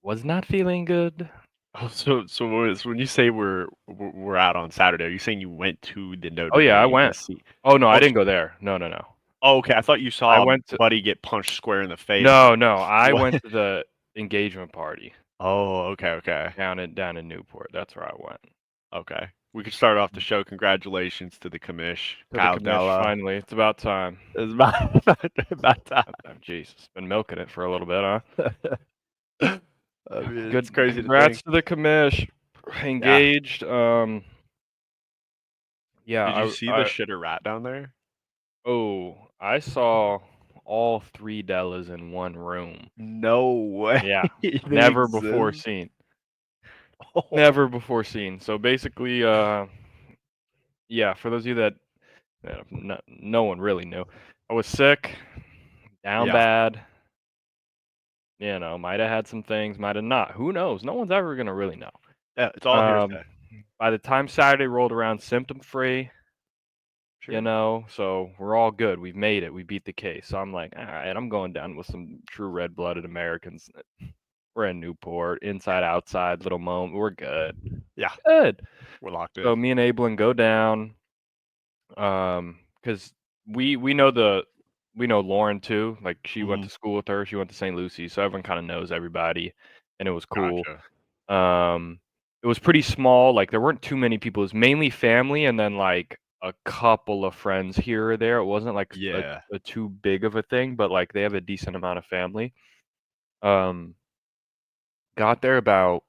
Was not feeling good. Oh, when you say we're out on Saturday, are you saying you went to the Oh Notre yeah, I Dame to went. see? Oh no, I Oh, didn't go there. No, no, no. oh, okay. I thought you I saw went to Buddy get punched square in the face. No, no, I What? went to the engagement party Oh, okay, okay, down in Newport. That's where I went. okay. We could start off the show. Congratulations to the commish, To the Kyle commish, Della. finally. It's about time. It's about time. About time. Jesus, been milking it for a little bit, huh? I mean, Good. it's crazy to think. Congrats to the commish. Yeah. Engaged. Did you Yeah. see the shitter rat down there? I saw all three Dellas in one room. No way. Yeah. They Never before exist. seen. Oh, Never before seen. So basically, yeah, for those of you that no one really knew, I was sick, down yeah. bad. Might have had some things, might have not. Who knows? No one's ever gonna really know. Yeah, it's all Um, hearsay. by the time Saturday rolled around, symptom free. Sure. So we're all good. We've made it. We beat the case. So I'm like, all right, I'm going down with some true red-blooded Americans. We're in Newport, inside, outside, little moment. We're good. Yeah, Good. we're locked So in. me and Ablin go down, because we know Lauren too. Like she went Mhm. to school with her. She went to St. Lucie, so everyone kind of knows everybody, and it was cool. Gotcha. Um, it was pretty small. Like there weren't too many people. It was mainly family, and then like a couple of friends here or there. It wasn't like Yeah. a too big of a thing, but like they have a decent amount of family. Um, got there about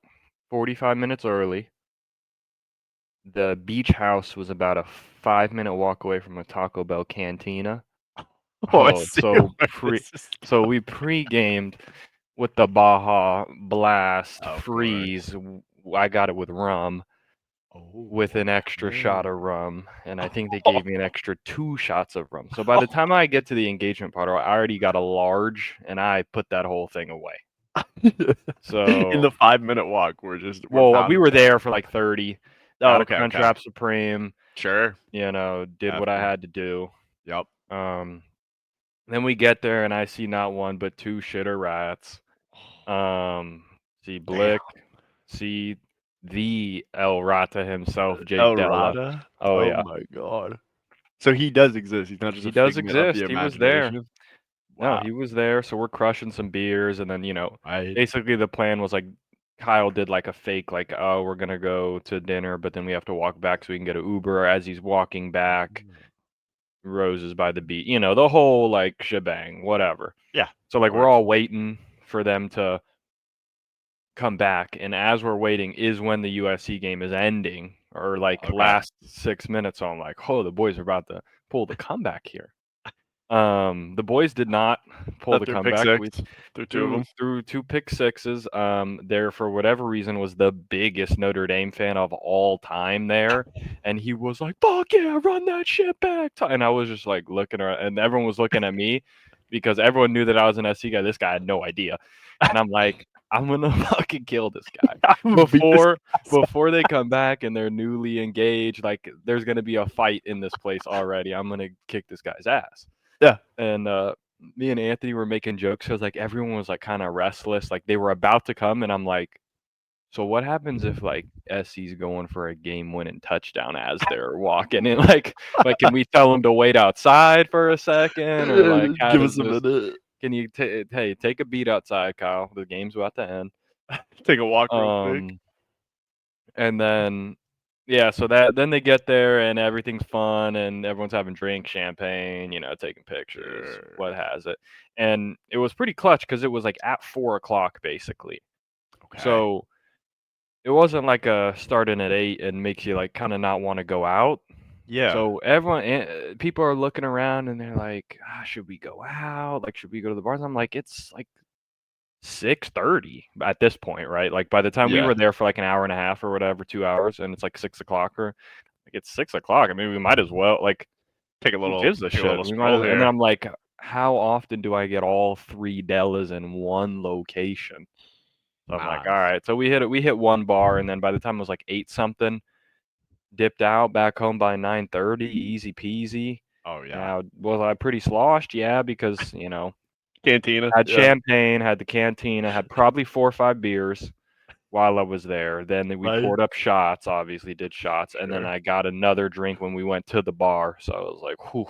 45 minutes early. The beach house was about a 5-minute walk away from a Taco Bell cantina. Oh, I Oh, see where this is so we pre-gamed with the Baja Blast of course. Freeze. I got it with rum, with Oh, an extra shot okay. of rum, and I think they gave me an extra 2 shots of rum. So by the time I get to the engagement part, I already got a large, and I put that whole thing away. In So, the 5-minute walk, we're well, we pounding were that. there for like 30. Oh, Got a okay, okay. Crunchwrap Supreme. Sure. Did what I Definitely. had to do. Yep. Um, then we get there, and I see not one but two shitter rats. Um, see Damn. Blick, see the El Rata himself, Jake El Della. Rada? Oh Oh yeah, my god. So he does exist. He's not just he a does figment of the exist. He was there. imagination. No, Wow. he was there. So we're crushing some beers, and then Right. basically the plan was like Kyle did like a fake like, oh, we're gonna go to dinner, but then we have to walk back so we can get an Uber. As he's walking back, Roses by the beach. The whole like shebang, whatever. Yeah, So of like we're course. all waiting for them to come back, and as we're waiting is when the USC game is ending, or like Okay. last 6 minutes. So I'm like, oh, the boys are about to pull the comeback here. The boys did not pull That the through pick comeback. six. We Through two of threw them. threw two pick sixes. There for whatever reason was the biggest Notre Dame fan of all time there, and he was like, "Fuck yeah, run that shit back!" And I was just like looking around, and everyone was looking at me because everyone knew that I was an SC guy. This guy had no idea, and I'm like, I'm gonna fucking kill this guy I'm gonna beat this before ass. before they come back and they're newly engaged. Like, there's gonna be a fight in this place already. I'm gonna kick this guy's ass. Yeah. And me and Anthony were making jokes because like everyone was like kind of restless. Like they were about to come, and I'm like, so what happens if like SC's going for a game-winning touchdown as they're walking in? Like, can we tell them to wait outside for a second, or like how Give does us a this? minute. Can you hey, take a beat outside, Kyle? The game's about to end. Take a walk real quick. Um, and then yeah, so that then they get there and everything's fun and everyone's having drinks, champagne, taking pictures, Sure. what has it. And it was pretty clutch because it was like at 4 o'clock basically. Okay. So it wasn't like a starting at 8 and makes you like kind of not want to go out. Yeah. So people are looking around and they're like, should we go out? Like, should we go to the bars? I'm like, it's like 6:30 at this point, right? Like by the time we Yeah. were there for like an hour and a half or whatever, 2 hours, and it's like 6 o'clock, or like it's 6 o'clock. I mean, we might as well like, who gives a Take a shit? little We might stroll as, and then here. I'm like, how often do I get all three Dellas in one location? So I'm like, all Man. right. So we hit one bar, and then by the time it was like 8 something, dipped out back home by 9:30, easy peasy. Oh yeah. Now, was I pretty sloshed? Yeah, because Cantina. Had Yeah. champagne, had the cantina, had probably 4 or 5 beers while I was there. Then we Right. poured up shots, obviously did shots, and then Sure. I got another drink when we went to the bar. So I was like, "Whew."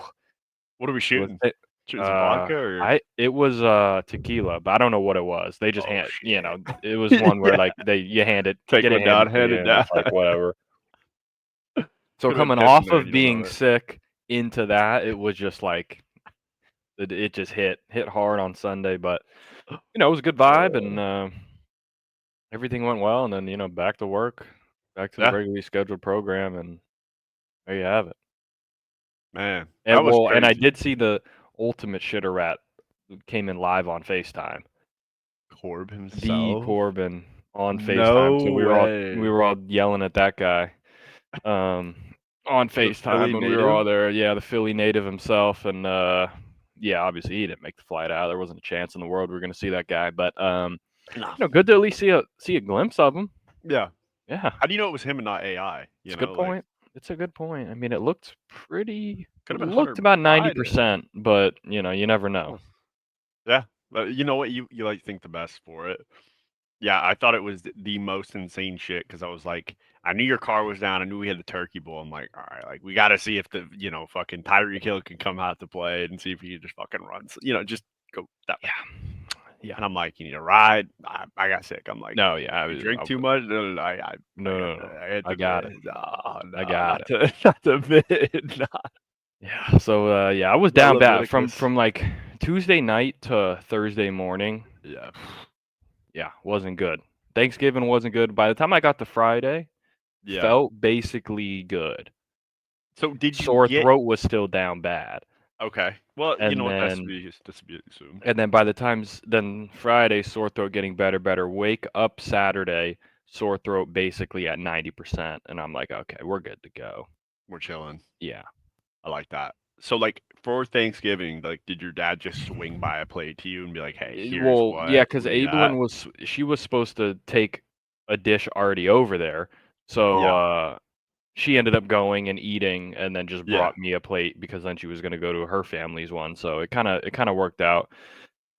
What are we It was shooting? it Shooting some vodka or? it was, tequila, but I don't know what it was. They just Oh hand shit. it was one where, Yeah. like, you hand it Take get it one down, handed to hand you, it and down. it's like, whatever. So Could have been coming tipping off there and of you don't being know it. sick into that, it was just like it just hit hard on Sunday, but, it was a good vibe, and, Uh, everything went well, and then, back to work, back to the yeah, regularly scheduled program, and there you have it. man, that And was well, and I crazy. did see the ultimate shitter rat came in live on FaceTime. Corb The himself? Corbin on FaceTime, so No we way. were all yelling at that guy, um, on The Philly FaceTime when we were all native? there. Yeah, the Philly native himself, and, yeah, obviously he didn't make the flight out. There wasn't a chance in the world we were gonna see that guy, but, Nah. good to at least see a glimpse of him. Yeah. Yeah, How do you know it was him and not AI? it's a good Like, point. It's a good point. I mean, could it have been looked Hunter about Biden. 90%, but, you never know. Huh. Yeah, but you know what? You like think the best for it. Yeah, I thought it was the most insane shit because I was like, I knew your car was down. I knew we had the turkey bowl. I'm like, all right, like we got to see if the fucking Tyreek Hill can come out to play and see if he can just fucking run. Just go that way. Yeah, yeah. And I'm like, you need a ride? I got sick. I'm like, No, yeah, you drink too much? No, no, no, no, no, no. I had I to got it. bid. No, I no, got not it. to not to bid. Nah. Yeah. So, yeah, I was I down love bad Leviticus. from like Tuesday night to Thursday morning. Yeah, Yeah, wasn't good. Thanksgiving wasn't good. By the time I got to Friday, yeah. felt basically good. So did you Sore get throat was still down bad. okay? Well, you know And what? then That's to be assumed. by the time then Friday, sore throat getting better. Wake up Saturday, sore throat basically at 90%, and I'm like, okay, we're good to go. We're chilling. Yeah. I like that. So, like for Thanksgiving, like, did your dad just swing by a plate to you and be like, "Hey, here's Well, yeah, what because we got"? She was supposed to take a dish already over there, so, Yeah, she ended up going and eating and then just yeah, brought me a plate because then she was gonna go to her family's one, so it kinda worked out.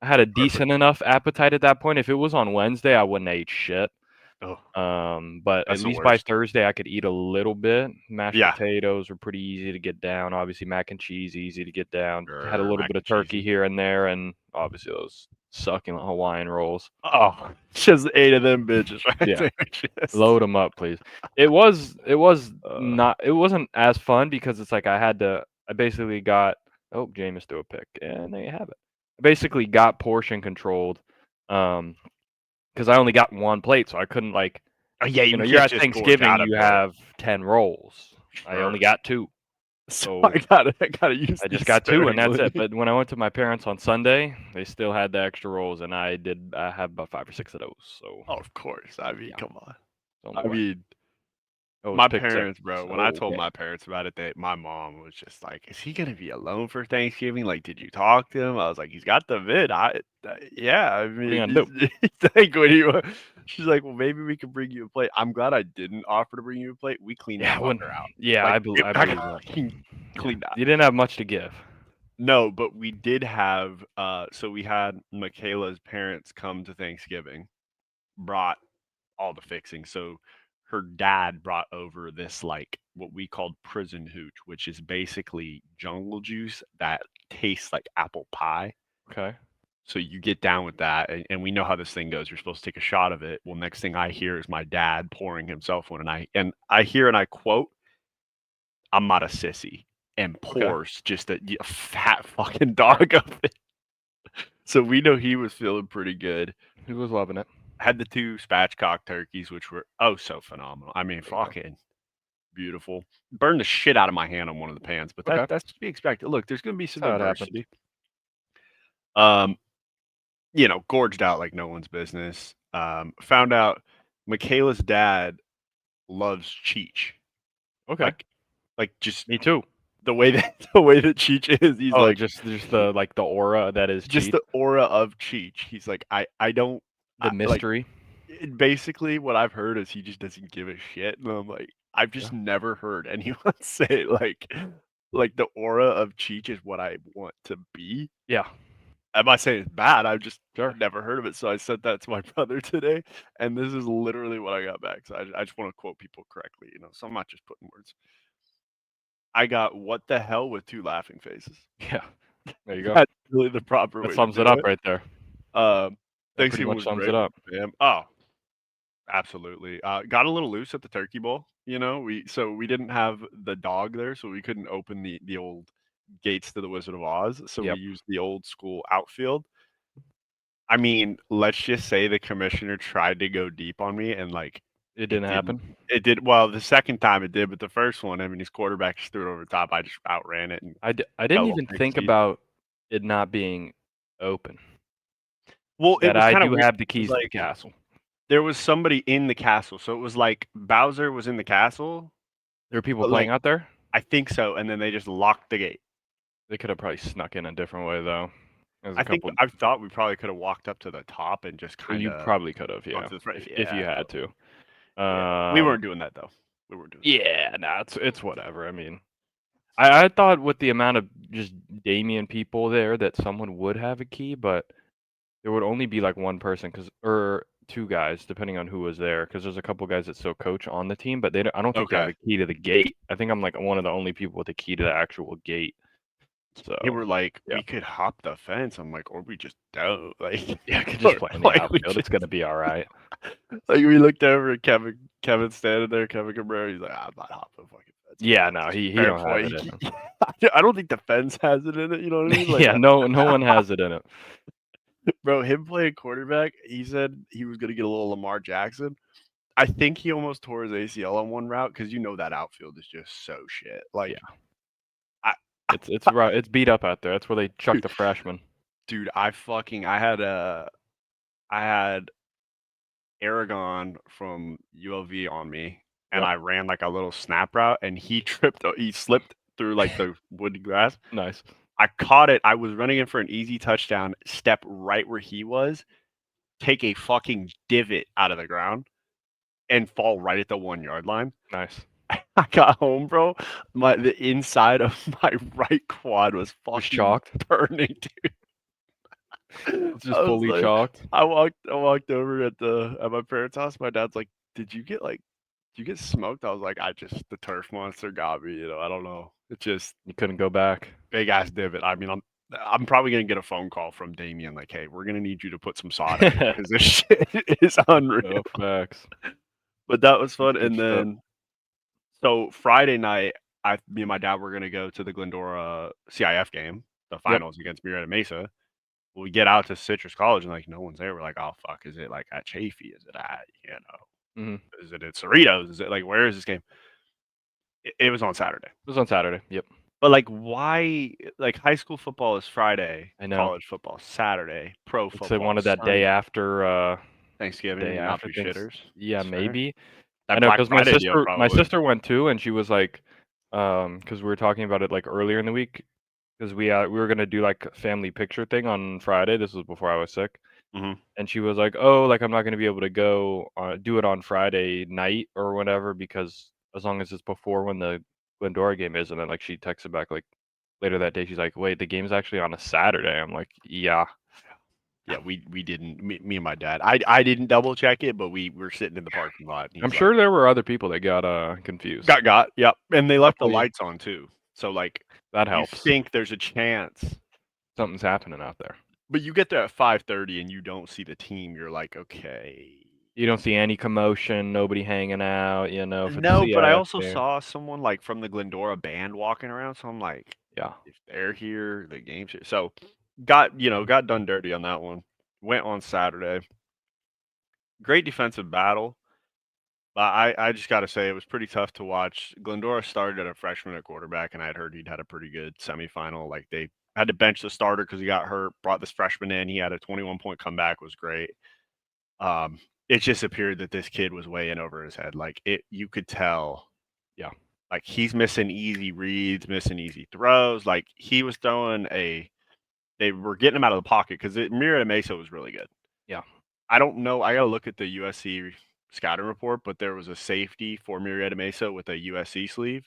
I had a perfect. decent enough appetite at that point. If it was on Wednesday, I wouldn't have ate shit. Oh, But at that's the least by worst. Thursday, I could eat a little bit. Mashed Yeah, potatoes were pretty easy to get down. Obviously, mac and cheese, easy to get down. Had a little mac bit of and turkey cheesy. here and there, and obviously those succulent Hawaiian rolls. Oh, just 8 of them bitches right Yeah, there. Just, load them up, please. It was uh, not. It wasn't as fun because it's like I had to. I basically got. Oh, Jameis threw a pick, and there you have it. I basically got portion controlled, um, because I only got one plate, so I couldn't like. oh yeah, you You're can't at just gorge Thanksgiving, out of you it. have 10 rolls. I only Sure. got 2. So So, I gotta use I just these got 2 and that's it, sparingly. but when I went to my parents on Sunday, they still had the extra rolls, and I had about 5 or 6 of those, so, Oh, of course. I mean, yeah, come on. it's on the I way. mean, Oh, it's my pick 6. parents, bro, when I told Okay. my parents about it, my mom was just like, "Is he gonna be alone for Thanksgiving? Like, did you talk to him?" I was like, "He's got the vid. Yeah. I What are you mean, gonna do? he's like, what do you?" She's like, "Well, maybe we can bring you a plate." I'm glad I didn't offer to bring you a plate. We cleaned Yeah, that when fucker out. yeah, Like, I I believe that. fucking Yeah. cleaned that. You didn't have much to give. No, but we did have. So we had Michaela's parents come to Thanksgiving, brought all the fixing. So her dad brought over this like what we called prison hooch, which is basically jungle juice that tastes like apple pie. Okay. So you get down with that, and we know how this thing goes. You're supposed to take a shot of it. Well, next thing I hear is my dad pouring himself one, and I hear and I quote, "I'm not a sissy," and Okay. pours just a fat fucking dog of it. So we know he was feeling pretty good. He was loving it. Had the 2 spatchcock turkeys, which were oh so phenomenal. I mean, There you go. fucking beautiful. Burned the shit out of my hand on one of the pans, but Okay. that's to be expected. Look, there's gonna be That's some how it happens. adversity. Um, gorged out like no one's business. Found out Michaela's dad loves Cheech. Okay. Like just Me too. the way that Cheech is, he's Oh, like just the like, the aura that is just Cheech, the aura of Cheech. He's like, I don't the like mystery. basically what I've heard is he just doesn't give a shit, and I'm like, I've Yeah. just never heard anyone say like the aura of Cheech is what I want to be. Yeah. I'm not saying it's bad. I've just Sure. never heard of it. So I sent that to my brother today, and this is literally what I got back. So I just want to quote people correctly, so I'm not just putting words. I got what the hell with two laughing faces. Yeah. There you go. That's really the proper That way to sums it do up it. right there. Um, That pretty Thanksgiving much was sums it great with up. the fam. Oh, absolutely. Got a little loose at the turkey bowl. We didn't have the dog there, so we couldn't open the old gates to the Wizard of Oz. So we Yep. used the old school outfield. I mean, let's just say the commissioner tried to go deep on me, and like It it didn't didn't. happen. It did well the second time it did, but the first one, I mean, his quarterback just threw it over the top. I just outran it and I got a didn't little even pick think seat. about it not being open. Well, it That was I kind of do weird have the because keys to the like castle. there was somebody in the castle, so it was like Bowser was in the castle, There are people but playing like out there? I think so, and then they just locked the gate. They could have probably snuck in a different way though. There's a I think couple I thought we probably could have walked up to the top and just you kinda probably could have, gone yeah, to the front. if Yeah, you had to. yeah. We Um, weren't doing that though. We weren't doing that. yeah, nah, it's whatever. I mean, I thought with the amount of just Damien people there that someone would have a key, but there would only be like one person, cause or two guys, depending on who was there. Cause there's a couple guys that still coach on the team, but I don't think they have Okay. a key to the gate. I think I'm like one of the only people with a key to the actual gate. So They were like, yeah, "We could hop the fence." I'm like, "Or we just don't." Like, yeah, I could just or play in the like we outfield. It's just gonna be all right. like we looked over at Kevin standing there, Kevin Cabrera. He's like, "I'm not hopping the fucking fence, man. Yeah, That's no, just he fair don't have play." it in him. I don't think the fence has it in it. You know what I mean? Like, Yeah, no one has it in it. bro, him playing quarterback. He said he was gonna get a little Lamar Jackson. I think he almost tore his ACL on one route because that outfield is just so shit. Yeah, Like, I, it's right. It's beat up out there. That's where they chuck dude, the freshmen. dude, I had Aragon from ULV on me, and Yep, I ran like a little snap route, and he slipped through like the wood grass. nice. I caught it. I was running in for an easy touchdown, step right where he was, take a fucking divot out of the ground, and fall right at the 1 yard line. Nice. I got home, bro. The inside of my right quad was Just fucking chalked. burning, dude. It's just I was fully like, chalked. I walked over at my parents' house. My dad's like, did you get smoked? I was like, the turf monster got me. I don't know. It's just You couldn't go back. big ass divot. I mean, I'm probably gonna get a phone call from Damien like, hey, we're gonna need you to put some sod out here because this shit is unreal. No facts. But that was fun. Good And stuff. then so Friday night, me and my dad were gonna go to the Glendora CIF game, the Yep. finals against Murrieta Mesa. We get out to Citrus College and like no one's there. We're like, oh fuck, is it like at Chafee? Is it at Mhm. Is it at Cerritos? Is it like where is this game? It was on Saturday. It was on Saturday. Yep. But like why like high school football is Friday, I know. college football Saturday, pro It's they football wanted that day Sunday. after Thanksgiving day and not after be things. shitters. Yeah, That's fair. maybe. I That know Black because Friday deal my probably. sister went too, and she was like, because we were talking about it like earlier in the week, because we were gonna do like a family picture thing on Friday. This was before I was sick, Mhm. and she was like, "Oh, like I'm not gonna be able to go do it on Friday night or whatever because as long as it's before when the Glendora game is." And then like she texted back like later that day, she's like, "Wait, the game's actually on a Saturday." I'm like, "Yeah." Yeah, we didn't. Me and my dad. I didn't double check it, but we were sitting in the parking lot, and I'm he's like, sure there were other people that got confused. "Got, yep." And they left the Luckily, lights on too, so like that you helps. think there's a chance, Something's happening out there. but you get there at 5:30 and you don't see the team. You're like, okay. You don't see any commotion, nobody hanging out, if it's a No, but I CIF also game. saw someone like from the Glendora band walking around, so I'm like, Yeah. if they're here, the game's here. So got done dirty on that one. Went on Saturday. Great defensive battle. But I just got to say, it was pretty tough to watch. Glendora started at a freshman at quarterback, and I had heard he'd had a pretty good semifinal. Like they had to bench the starter because he got hurt. Brought this freshman in. He had a 21-point comeback. Was great. It just appeared that this kid was way in over his head. Like you could tell. Yeah. Like he's missing easy reads, missing easy throws. Like he was throwing a. They were getting him out of the pocket because Murrieta Mesa was really good. Yeah. I don't know. I gotta look at the USC scouting report, but there was a safety for Murrieta Mesa with a USC sleeve.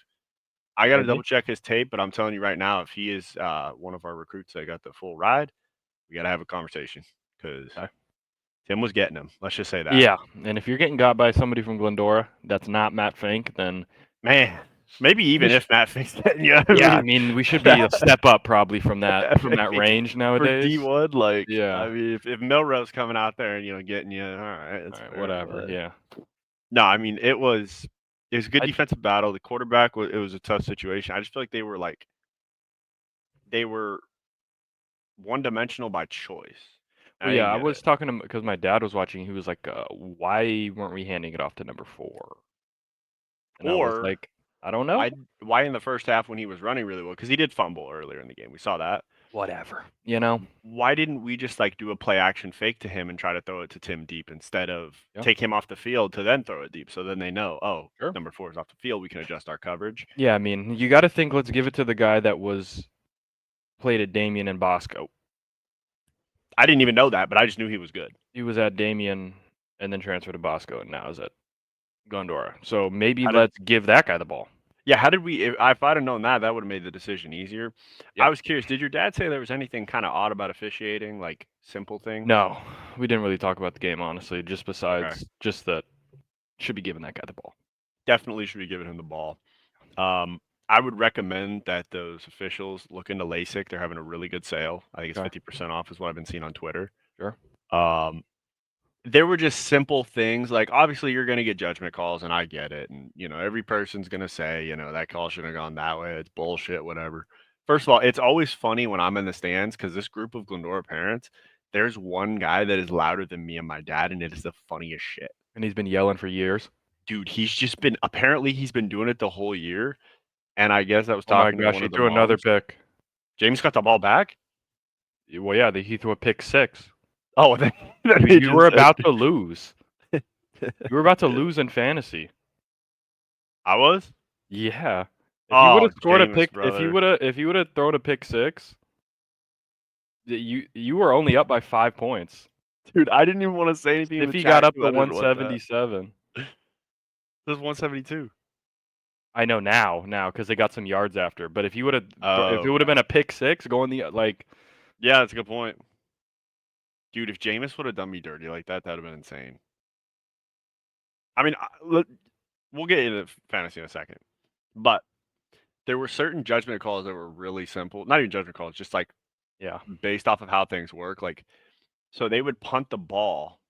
I got to double Maybe. check his tape, but I'm telling you right now, if he is one of our recruits that got the full ride, We got to have a conversation because Okay. Tim was getting him. Let's just say that. Yeah, and if you're getting got by somebody from Glendora that's not Matt Fink, then Man, maybe we even sh- if Matt Fink's getting you, yeah, I mean we should be a step up probably from I that mean, range for nowadays. D1, like, I Yeah. mean, if Milrose coming out there and getting you, all right, All that's right, fair. whatever. But Yeah. no, I mean, it was a good I defensive battle. The quarterback was it was a tough situation. I just feel like they were one dimensional by choice. well, I yeah, didn't I get was it. talking to because my dad was watching. He was like, "Why weren't we handing it off to number 4?" And I was Or like, "I don't know. why in the first half when he was running really well because he did fumble earlier in the game. We saw that. Whatever." You know? Why didn't we just like do a play action fake to him and try to throw it to Tim deep instead of Yeah. take him off the field to then throw it deep? So then they know, oh, Sure. number 4 is off the field. We can adjust our coverage. Yeah, I mean, you got to think. Let's give it to the guy that was played at Damien and Bosco. I didn't even know that, but I just knew he was good. He was at Damien and then transferred to Bosco, and now is at Gondora. So maybe How did let's give that guy the ball. Yeah, how did we if I'd have known that, that would have made the decision easier. Yeah. I was curious, did your dad say there was anything kind of odd about officiating, like simple things? No, we didn't really talk about the game honestly. Just Okay. besides just that should be giving that guy the ball. Definitely should be giving him the ball. I would recommend that those officials look into LASIK. They're having a really good sale. I think it's Okay. 50% off is what I've been seeing on Twitter. Sure. Um, there were just simple things like obviously you're going to get judgment calls and I get it. And, every person's going to say, that call shouldn't have gone that way. It's bullshit, whatever. First of all, it's always funny when I'm in the stands because this group of Glendora parents, there's one guy that is louder than me and my dad, and it is the funniest shit. And he's been yelling for years. Dude, he's been doing it the whole year. And I guess I was Oh my talking to gosh, one he of the threw another moms. pick. James got the ball back. Well, yeah, he threw a pick 6. Oh, then he You were just said, about to lose. You were about to lose in fantasy. I was. Yeah. If you would Oh, have scored a James, pick, brother. if you would have thrown a pick 6, you were only up by 5 points. Dude, I didn't even want to say anything in the Stiffy got chat up because to I didn't want that. 177. It was 172. I know now because they got some yards after. But if Oh, it would have okay. been a pick 6 going the like, Yeah, that's a good point. Dude, if Jameis would have done me dirty like that, that would have been insane. I mean, we'll get into fantasy in a second. But there were certain judgment calls that were really simple. Not even judgment calls, just like yeah, based off of how things work. Like, so they would punt the ball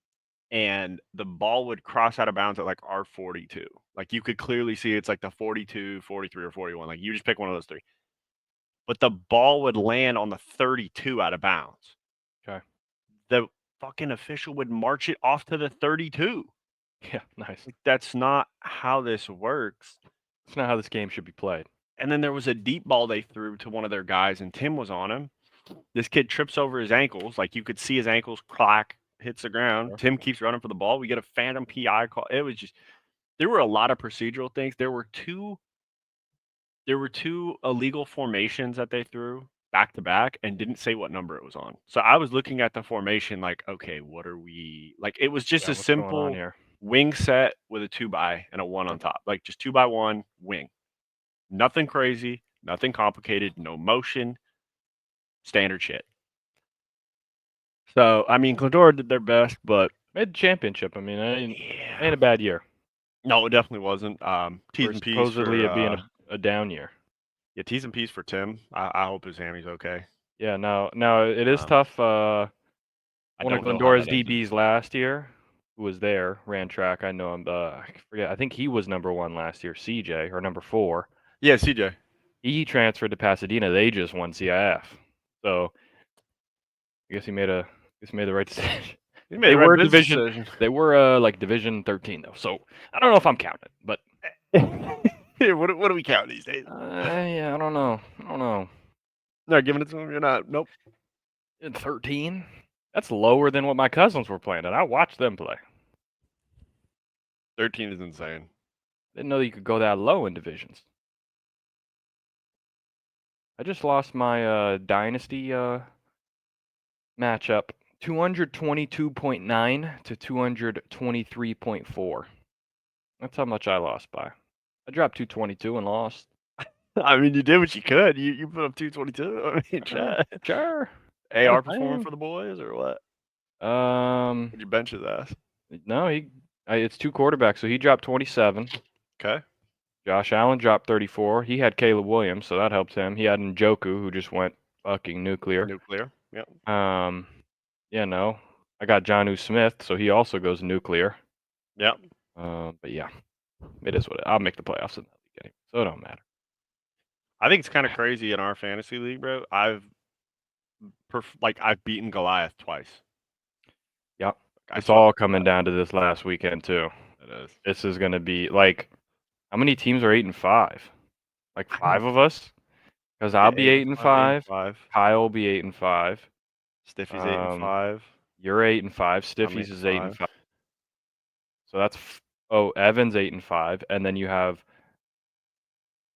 and the ball would cross out of bounds at like R42. Like you could clearly see it's like the 42, 43, or 41. Like you just pick one of those three. But the ball would land on the 32 out of bounds. okay, The fucking official would march it off to the 32. yeah, nice. Like, that's not how this works. It's not how this game should be played. And then there was a deep ball they threw to one of their guys, and Tim was on him. This kid trips over his ankles. Like you could see his ankles crack, hits the ground. Sure. Tim keeps running for the ball. We get a phantom PI call. It was just there were a lot of procedural things. There were two illegal formations that they threw back to back and didn't say what number it was on. So I was looking at the formation like, okay, what are we like? It was just Yeah, a what's going on simple here? wing set with a 2x and a 1 on top. Like just 2x1 wing. Nothing crazy, nothing complicated, no motion, standard shit. So, I mean, Glendora did their best, but Made the championship. I mean, yeah. ain't a bad year. No, it definitely wasn't. T's For and P's supposedly it being for a down year. yeah, T's and P's for Tim. I hope his hammy's okay. Yeah, no, it is Um, tough. I One of don't know how Glendora's that ended. DBs last year, who was there, ran track. I know him. I forget. I think he was number 1 last year. CJ or number 4. Yeah, CJ. He transferred to Pasadena. They just won CIF. So I guess he made the right decision. He made They the right were business division. decision. They were like Division 13 though. So I don't know if I'm counting, but What do we count these days? yeah, I don't know. No, giving it to him. You're not. Nope. 13. That's lower than what my cousins were playing, and I watched them play. 13 is insane. Didn't know you could go that low in divisions. I just lost my dynasty matchup 222.9 to 223.4. That's how much I lost by. I dropped 222 and lost. I mean, you did what you could. You put up 222. I mean, Sure. AR I performing for the boys or what? am. Would you bench his ass? No, it's two quarterbacks, so he dropped 27. Okay. Josh Allen dropped 34. He had Caleb Williams, so that helped him. He had Njoku, who just went fucking nuclear. Nuclear. Yep. Um, yeah, no. I got Jonnu Smith, so he also goes nuclear. Yep. But yeah, it is what I'll make the playoffs in that league anyway, so it don't matter. I think it's kind of crazy in our fantasy league, bro. I've beaten Goliath twice. Yep. I It's swept all the coming Goliath. down to this last weekend too. It is. This is gonna be like, how many teams are 8-5? Like I don't. 5 of us? Because I'll Yeah, be 8-5. 8-5. Kyle will be 8-5. Stiffy's eight and Um, five. you're 8-5. I'm Stiffies eight and is 8 five. and 5. So that's Evan's 8-5, and then you have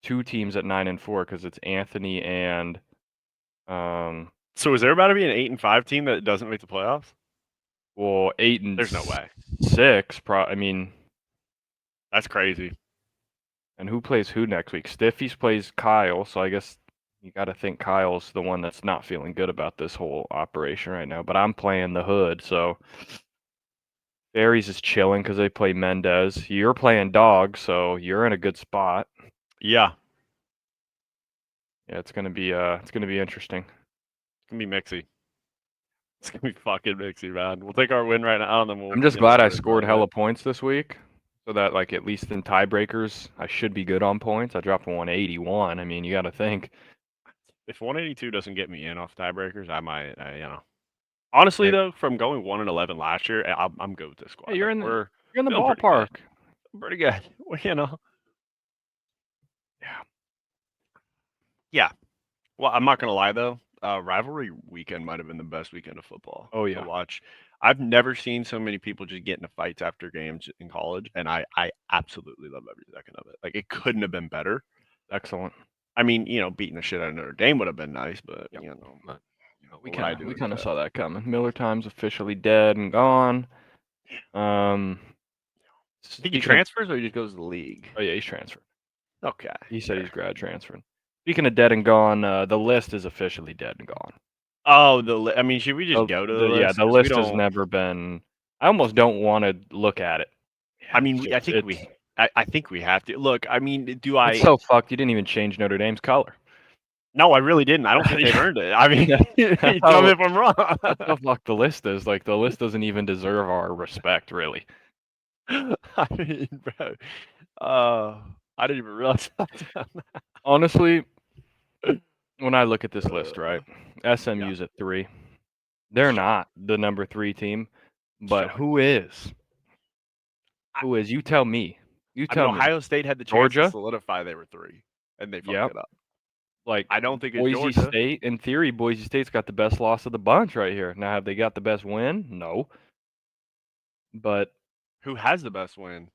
two teams at 9-4 because it's Anthony and So is there about to be an 8-5 team that doesn't make the playoffs? well, eight and There's no way. 6. I mean, That's crazy. and who plays who next week? Stiffies plays Kyle, so I guess you got to think Kyle's the one that's not feeling good about this whole operation right now. But I'm playing the hood, so Aries is chilling because they play Mendez. You're playing dog, so you're in a good spot. Yeah, Yeah, it's gonna be interesting. it's gonna be mixy. It's gonna be fucking mixy, man. We'll take our win right now, and then we'll I'm just get the glad I rest out scored of the way. hella points this week, so that like at least in tiebreakers I should be good on points. I dropped 181. I mean, you got to think. If 182 doesn't get me in off tiebreakers, I might, Honestly, Hey, though, from going 1-11 last year, I'm good with this hey, squad. you're Like in the we're you're in the feeling pretty good. ballpark. Pretty good. Well. Yeah. Yeah. Well, I'm not gonna lie though. Rivalry weekend might have been the best weekend of football Oh to yeah. watch. I've never seen so many people just get into fights after games in college, and I absolutely love every second of it. Like it couldn't have been better. Excellent. I mean, beating the shit out of Notre Dame would have been nice, but Yep. But we what would I kind of do we kind of instead? saw that coming. Miller Time's officially dead and gone. Um, I think he speaking of, transfers or he just goes to the league. oh yeah, he's transferred. Okay, He said he's fair. grad transferring. Speaking of dead and gone, the list is officially dead and gone. Oh, I mean, should we just The, go to the the yeah, list? the Because we list has don't. never been. I almost don't want to look at it. I Yeah, mean, I think we have to look. I mean, do it's I? so fucked. You didn't even change Notre Dame's color. No, I really didn't. I don't think they've earned it. I mean, That's tell me how if I'm wrong. that's how fucked the list is. Like the list doesn't even deserve our respect, really. I mean, bro. I didn't even realize that. Honestly, when I look at this list, right, Yeah, SMU's at 3. They're shock, not the number 3 team, but shock. who is? I, Who is? You tell me. You I mean, tell me. Ohio State had the chance to Georgia? solidify they were 3, and they fucked Yep. it up. Like I don't think it's Boise Georgia. State. In theory, Boise State's got the best loss of the bunch right here. Now, have they got the best win? No. But Who has the best win?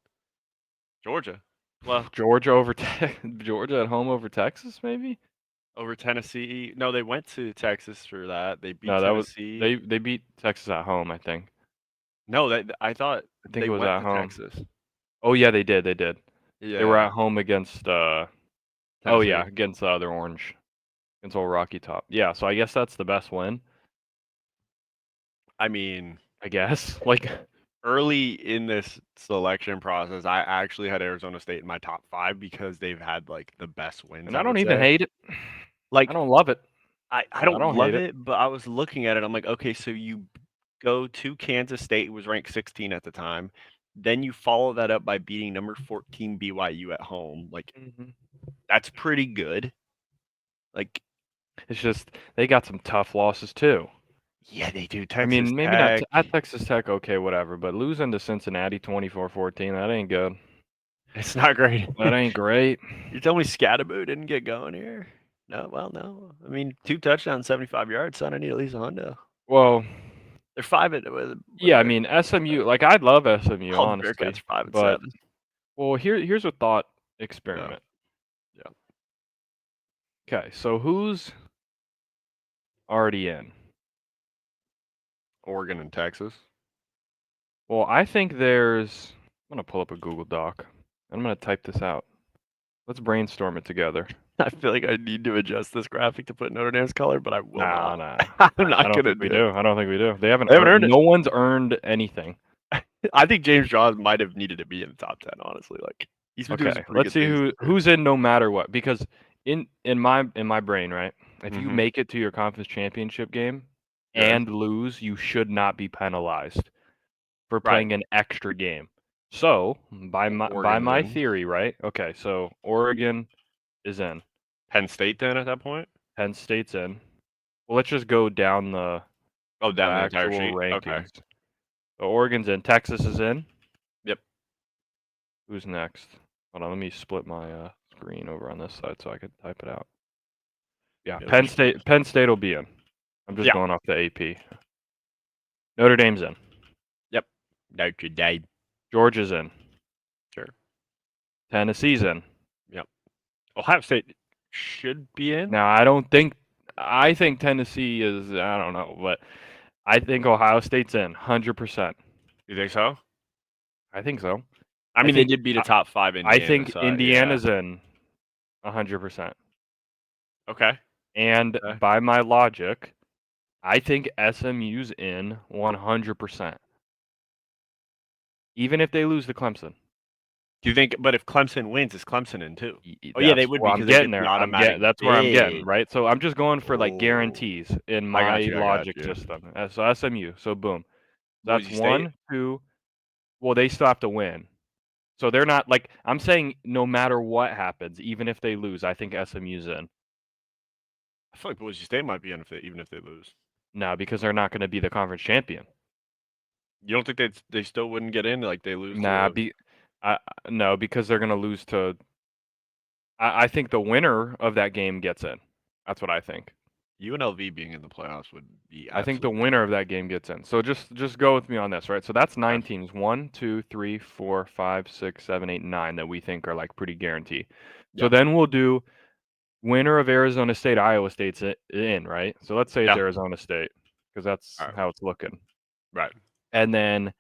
Georgia. Well, Georgia over Georgia at home over Texas, maybe? over Tennessee. No, they went to Texas for that. They beat No, that was Tennessee. they beat Texas at home, I think. No, I thought I think they it was went at to home. Texas. Oh yeah, they did. They did. They were Yeah, at home against oh Tennessee. yeah, against the other Orange. Against old Rocky Top. Yeah, so I guess that's the best win. I mean, I guess. Like early in this selection process, I actually had Arizona State in my top 5 because they've had like the best wins, and I I don't would even say. hate it. I Like don't love it, I but I don't don't hate love it. it, but I was looking at it. I'm like, okay, so you go to Kansas State, who was ranked 16 at the time. Then you follow that up by beating number 14 BYU at home. Like Mhm. that's pretty good. Like, It's just they got some tough losses too. yeah, they do. I Texas mean, maybe not Tech. at Texas Tech, okay, whatever, but losing to Cincinnati 24-14, that ain't good. It's not great. That ain't great. You tell me Scatterbo didn't get going here? No, well, no. I mean, 2 touchdowns, 75 yards, son. I need at least a hundo. Well, They're 5 at what yeah, are I they? mean SMU, like I'd love SMU All the Bearcats honestly, are 5 and but 7. well, here's a thought Yeah, experiment. yeah. Okay, so who's already in? Oregon and Texas. Well, I think there's. I'm gonna pull up a Google Doc. I'm gonna type this out. Let's brainstorm it together. I feel like I need to adjust this graphic to put Notre Dame's color, but I will Nah, not. nah. I'm I not don't gonna think we do it. do. I don't think we do. They haven't They haven't earned. earned it. No one's earned anything. I think James Jaws might have needed to be in the top 10, honestly. Like he's been doing some Okay, pretty let's good see things this year. who's in no matter what. Because in my brain, right? If you Mm-hmm. make it to your conference championship game Good. and lose, you should not be penalized for Right. playing an extra game. So by Oregon's my in. theory, right? Okay, so Oregon is in, Penn State then at that point? Penn State's in. Well, let's just go down Oh, the down the entire actual sheet. Okay. rankings. So Oregon's in, Texas is in. Yep. Who's next? Hold on, let me split my screen over on this side so I can type it out. Yeah, Yeah, Penn State. Penn State will be in. I'm just yeah. going off the AP. Notre Dame's in. Yep. Notre Dame. Georgia's in. Sure. Tennessee's in. Yep. Ohio State should be in. Now I don't think. I think Tennessee is. I don't know, but I think Ohio State's in 100%. You think so? I think so. I I mean, they think did beat a I, top 5 I Indiana think side. Yeah. Indiana's in 100%. Okay. And Okay. by my logic, I think SMU's in 100%. Even if they lose to Clemson. Do you think? But if Clemson wins, is Clemson in too? Oh yeah, they That's would where be I'm because they getting get the there. automatic That's where I'm getting, bid. right? So I'm just going for like Oh, guarantees in I got my you. I got logic you. system. So SMU. So boom. That's Boise State. one, two. Well, they still have to win. So they're not like I'm saying no matter what happens, even if they lose, I think SMU's in. I feel like Boise State might be in if even if they lose. No, because they're not going to be the conference champion. You don't think they still wouldn't get in? Like they lose Nah, to I, no, because they're going to lose to. I think the winner of that game gets in. That's what I think. UNLV being in the playoffs would be I think the absolutely winner of crazy. that game gets in. So just go with me on this, right? So that's Okay. 9 teams. 1, 2, 3, 4, 5, 6, 7, 8, 9 that we think are like pretty guaranteed. So Yeah. then we'll do winner of Arizona State, Iowa State's in, right? So let's say it's Yeah. Arizona State because that's All right. how it's looking. Right. And then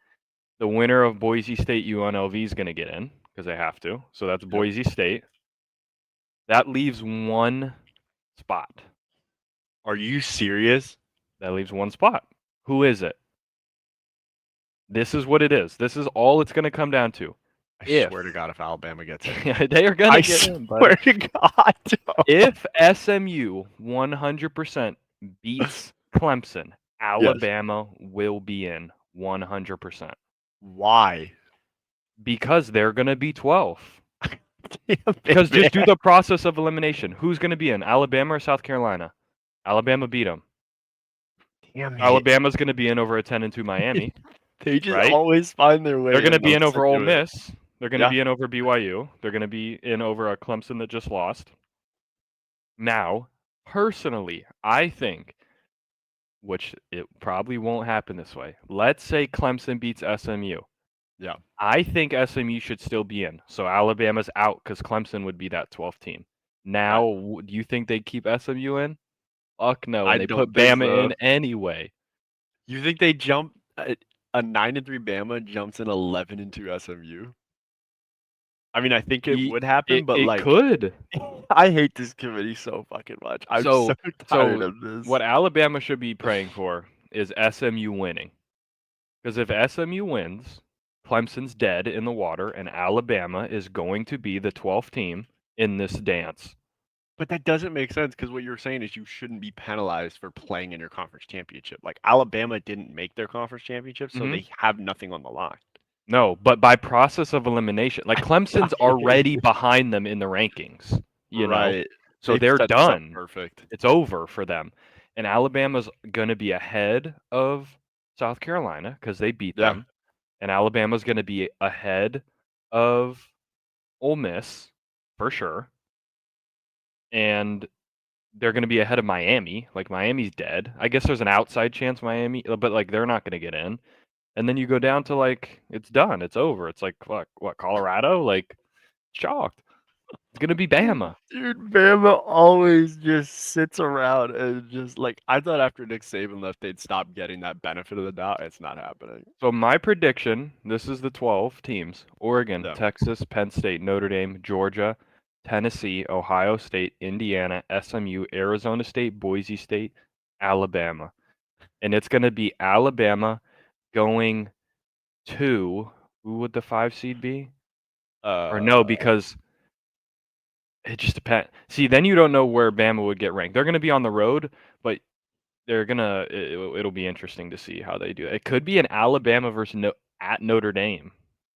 the winner of Boise State UNLV is going to get in because they have to. So that's Yep. Boise State. That leaves one spot. Are you serious? That leaves one spot. Who is it? This is what it is. This is all it's going to come down to. I If swear to God, if Alabama gets in, they are going I to get in, bud. swear to God. If SMU 100% beats Clemson, Yes. Alabama will be in 100% Why? because they're going to be 12. Damn Because it, just do man. the process of elimination. Who's going to be in? Alabama or South Carolina? Alabama beat them. Damn it. Alabama's going to be in over a 10-2 Miami, They just right? always find their They're way going to and be they'll in stick over Ole to it. Miss. They're going to Yeah. be in over BYU. They're going to be in over a Clemson that just lost. Now, personally, I think, which it probably won't happen this way. Let's say Clemson beats SMU. Yeah. I think SMU should still be in. So Alabama's out because Clemson would be that 12th team. Right. Now, do you think they keep SMU in? Fuck no, I and they don't put think Bama so. in anyway. You think they jump a 9-3 Bama jumps in 11-2 SMU? I mean, I think it would happen, but It like, could. I hate this committee so fucking much. I'm so So tired so of this. what Alabama should be praying for is SMU winning. Because if SMU wins, Clemson's dead in the water, and Alabama is going to be the 12th team in this dance. But that doesn't make sense because what you're saying is you shouldn't be penalized for playing in your conference championship. Like Alabama didn't make their conference championship, so hmm they have nothing on the line. No, but by process of elimination, like Clemson's already behind them in the rankings, you know, Right. so They've they're set this up done. perfect. It's over for them. And Alabama's going to be ahead of South Carolina because they beat Yeah. them. And Alabama's going to be ahead of Ole Miss for sure. And they're going to be ahead of Miami. Like Miami's dead. I guess there's an outside chance Miami, but like they're not going to get in. And then you go down to like it's done. It's over. It's like what Colorado? Like shocked. It's going to be Bama. Dude, Bama always just sits around and just like I thought after Nick Saban left, they'd stop getting that benefit of the doubt. It's not happening. So my prediction, this is the 12 teams. Oregon, Yeah. Texas, Penn State, Notre Dame, Georgia, Tennessee, Ohio State, Indiana, SMU, Arizona State, Boise State, Alabama. And it's going to be Alabama going to who would the 5 seed be? Or no, Uh, because it just depends. See, then you don't know where Bama would get ranked. They're going to be on the road, but they're gonna. It'll be interesting to see how they do. It could be an Alabama versus at Notre Dame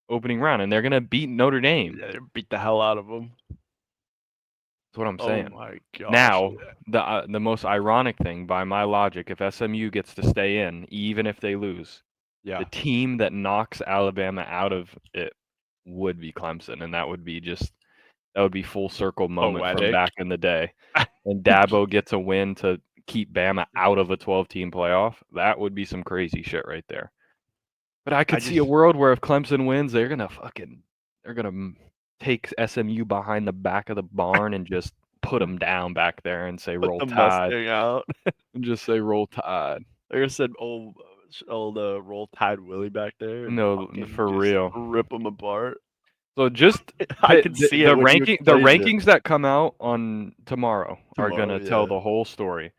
opening round, and they're gonna beat Notre Dame. yeah, beat the hell out of them. That's what I'm Oh saying. my gosh. Now, the most ironic thing, by my logic, if SMU gets to stay in, even if they lose, the Yeah. team that knocks Alabama out of it would be Clemson, and that would be full circle moment from Poetic. back in the day. And Dabo gets a win to keep Bama out of a 12-team playoff. That would be some crazy shit right there. But I I could see a just world where if Clemson wins, they're gonna take SMU behind the back of the barn and just put them down back there and say put roll the tide Mustang out. and just say roll tide. Like I said, old Roll Tide Willie back there and No, fucking for just real. rip them apart. So just I can see it when you the explained it rankings that come out on tomorrow are tomorrow. gonna tell Yeah, the whole story.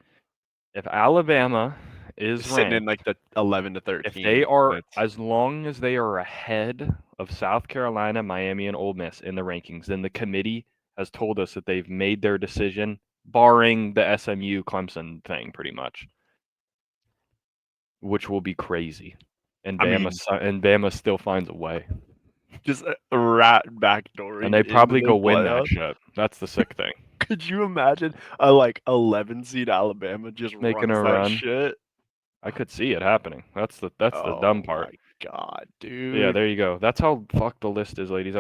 If Alabama is sitting in ranked, like the 11 to if they 13. are, That's as long as they are ahead of South Carolina, Miami, and Ole Miss in the rankings, then the committee has told us that they've made their decision, barring the SMU Clemson thing, pretty much, which will be crazy. And I mean, Bama still finds a way, just a rat and backdooring they into probably the go win that playoff. shit. That's the sick thing. Could you imagine a like 11 seed Alabama just Making runs a that run, shit? I could see it happening. That's the dumb Oh part. my god, Yeah, dude. there you go. That's how fucked the list is, ladies.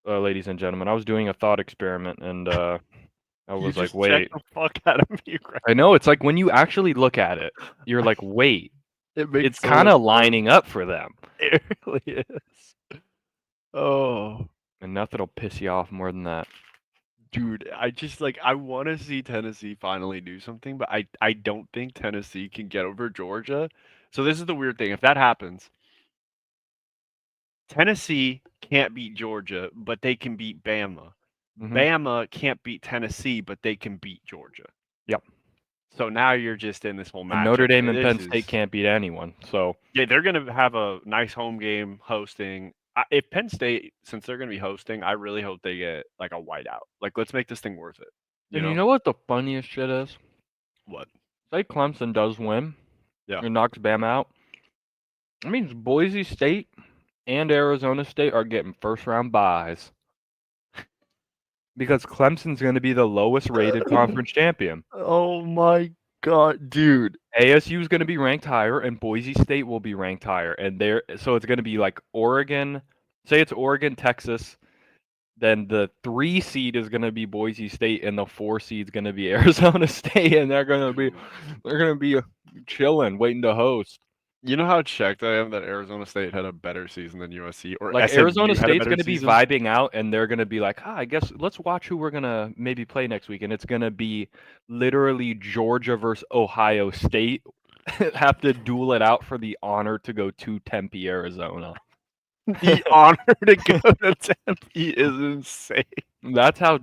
Ladies and gentlemen, I was doing a thought experiment, and I You was like, just checked wait. the fuck out of me right. I know, it's like when you actually look at it, you're like, wait, It makes it's so much kinda sense. lining up for them. It really is. Oh, And nothing'll piss you off more than that. dude, I just like I want to see Tennessee finally do something, but I don't think Tennessee can get over Georgia. So this is the weird thing. If that happens, Tennessee can't beat Georgia, but they can beat Bama. Mhm. Bama can't beat Tennessee, but they can beat Georgia. Yep. So now you're just in this whole And Notre matchup Dame where and this Penn State is can't beat anyone, so yeah, they're gonna have a nice home game hosting. If Penn State, since they're gonna be hosting, I really hope they get like a whiteout. Like, let's make this thing worth it. You and you know know what the funniest shit is? what? Say Clemson does win Yeah. and knocks Bama out, that means Boise State and Arizona State are getting first-round byes because Clemson's gonna be the lowest rated conference champion. Oh my god, dude. ASU is going to be ranked higher, and Boise State will be ranked higher, so it's going to be like Oregon. Say it's Oregon, Texas. Then the 3 seed is going to be Boise State, and the 4 seed is going to be Arizona State, and Dude. they're going to be chilling, waiting to host. You know how checked I am that Arizona State had a better season than USC or Like Arizona SMU had a State's better going to be season? vibing out, and they're going to be like, I guess let's watch who we're going to maybe play next week, and it's going to be literally Georgia versus Ohio State. Have to duel it out for the honor to go to Tempe, Arizona. The honor to go to Tempe is insane. That's how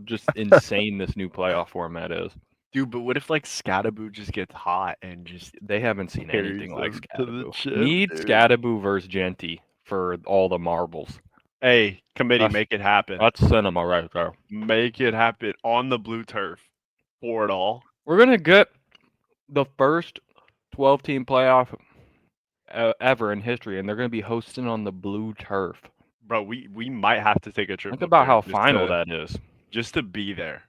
just insane this new playoff format is. Dude, but what if like Scattaboo just gets hot and just They haven't seen carries anything like them to the Scattaboo. chip, Need dude? Scattaboo versus Genty for all the marbles. Hey, committee, That's make it happen. that's cinema right there. Make it happen on the blue turf for it all. We're gonna get the first 12-team playoff ever in history, and they're gonna be hosting on the blue turf. Bro, we might have to take a trip Think up about there how final that is. just to be there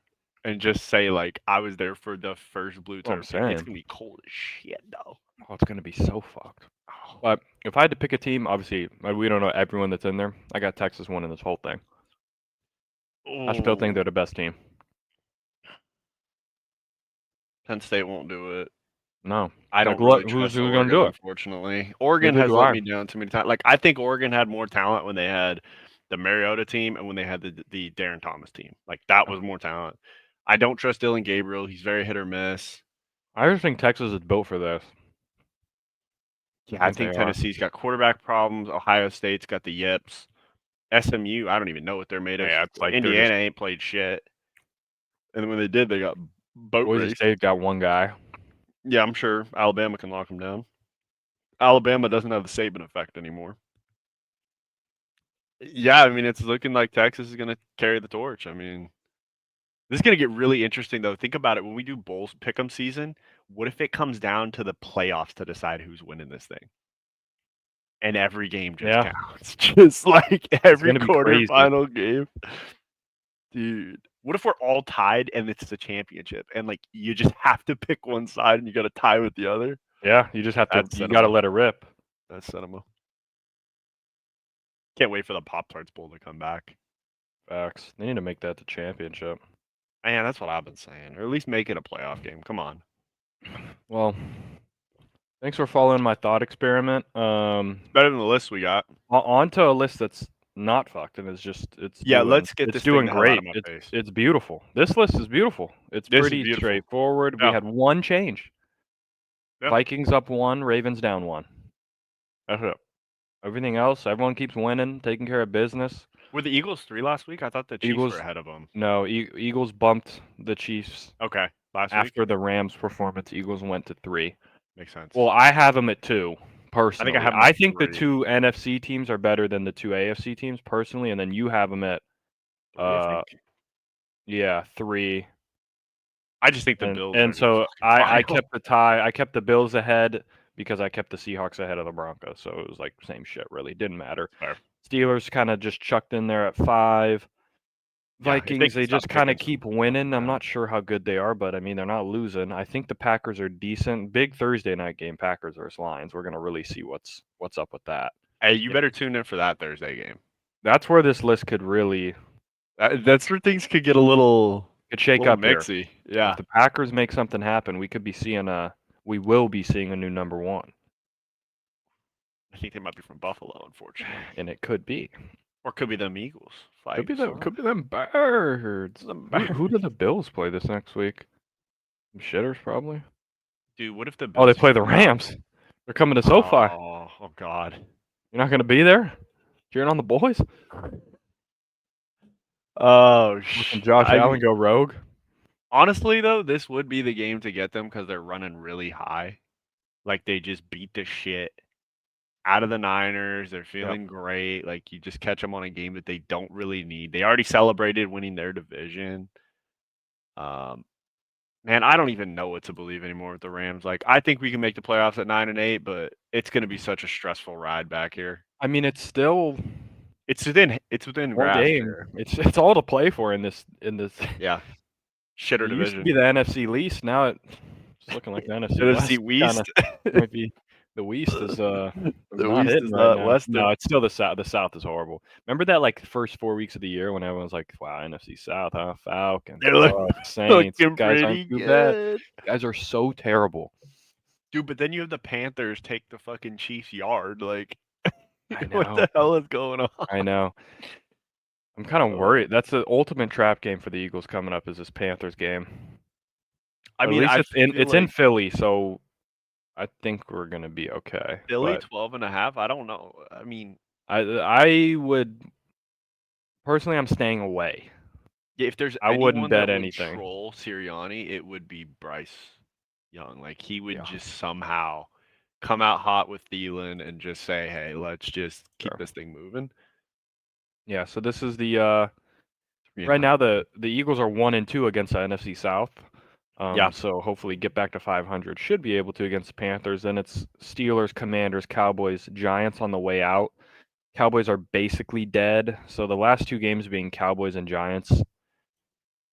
and just say like I was there for the first blue What I'm turf game. It's saying. gonna be cold as shit though. Oh, it's gonna be so fucked. But if I had to pick a team, obviously we don't know everyone that's in there. I got Texas winning this whole thing. I still think Oh, they're the best team. Penn State won't do it. No. I Like, don't look, really who's trust gonna Oregon, do it? unfortunately. Oregon Neither has do let I. me down too many times. Like I think Oregon had more talent when they had the Mariota team and when they had the Darren Thomas team. Like that was more talent. I don't trust Dylan Gabriel. He's very hit or miss. I just think Texas is built for this. Yeah, I I think they think are. Tennessee's got quarterback problems. Ohio State's got the yips. SMU, I don't even know what they're made of. Yeah, it's like they're just Indiana ain't played shit, and when they did, they got boat Boise raced. State got one guy. Yeah, I'm sure Alabama can lock them down. Alabama doesn't have the Saban effect anymore. Yeah, I mean, it's looking like Texas is going to carry the torch. I mean, this is going to get really interesting, though. Think about it. When we do Bulls pick'em season, what if it comes down to the playoffs to decide who's winning this thing? And every game just Yeah, counts. Just like it's every gonna be crazy. quarterfinal game. Dude, what if we're all tied and it's the championship and like you just have to pick one side and you got to tie with the other? Yeah, you just have to. That's You got to cinema. let it rip. That's cinema. Can't wait for the Pop Tarts Bowl to come back. Facts. They need to make that the championship. Man, that's what I've been saying. Or at least make it a playoff game. Come on. Well, thanks for following my thought experiment. Better than the list we got. On to a list that's not fucked and Yeah, let's get it's this thing doing the hell out great. of my face. It's beautiful. This list is beautiful. It's This is pretty beautiful. straightforward. We Yeah. had one change. Yeah. Vikings up one, Ravens down one. That's it. Everything else, everyone keeps winning, taking care of business. Were the Eagles 3 last week? I thought the Chiefs were Eagles, ahead of them. no, Eagles bumped the Chiefs Okay, last week after the Rams performance. Eagles went to 3. makes sense. Well, I have them at 2 personally. have 'em I at think the 3. 2 NFC teams are better than the 2 AFC teams personally, and then you have them at 3, I think. yeah, 3. I just think the Bills are And just so fucking I final. kept the tie. I kept the Bills ahead because I kept the Seahawks ahead of the Broncos. So it was like same shit really. Didn't matter. Fair. Steelers kind of just chucked in there at 5. Yeah, if they Vikings, can they stop just kind of picking some keep winning. I'm down. not sure how good they are, but I mean, they're not losing. I think the Packers are decent. Big Thursday night game, Packers versus Lions. We're gonna really see what's up with that. Hey, you better tune in for that Thursday game. That's where this list could really That's where things could get a little shake up here. mixy. If Yeah, the Packers make something happen, we will be seeing a new number 1, I think they might be from Buffalo, unfortunately, and it could be. or could be them Eagles. Could be So. them Birds. Them Who do the Bills play this next week? Some shitters probably. Dude, what if the Oh, they Bills play the figure out- Rams. They're coming to SoFi. Oh God. You're not gonna be there, cheering on the boys. Oh Listen, Josh I Allen mean, go rogue. honestly though, this would be the game to get them because they're running really high. Like they just beat the shit out of the Niners. They're feeling great. Like you just catch them on a game that they don't really need. They already celebrated winning their division. Man, I don't even know what to believe anymore with the Rams. Like I think we can make the playoffs at 9-8, but it's going to be such a stressful ride back here. I mean, it's still It's within one grasp game. here. It's all to play for in this. Yeah, shitter It used to division. be the NFC least. Now it's looking like the NFC NFC West. West. Might be the West is The not West hitting is right not now. Western. No, it's still the South. The South is horrible. Remember that like first 4 weeks of the year when everyone's like, "Wow, NFC South, huh? Falcons, They're Saints, looking guys aren't pretty too bad. good. Guys are so terrible." Dude, but then you have the Panthers take the fucking Chiefs yard. Like, I what know. the hell is going on? I know. I'm kind of worried. That's the ultimate trap game for the Eagles coming up is this Panthers game. I At mean, least I it's feel in like Philly, so I think we're gonna be okay. Philly But 12.5. I don't know. I mean, I would personally, I'm staying away. yeah, if there's I wouldn't anyone bet that would anything. troll Sirianni, it would be Bryce Young. Like he would Yeah, just somehow come out hot with Thielen and just say, "Hey, let's just keep sure. this thing moving." Yeah. So this is the right 3.5. now the Eagles are 1-2 against the NFC South. Yeah. So hopefully get back to 500. Should be able to against the Panthers. Then it's Steelers, Commanders, Cowboys, Giants on the way out. Cowboys are basically dead. So the last 2 games being Cowboys and Giants,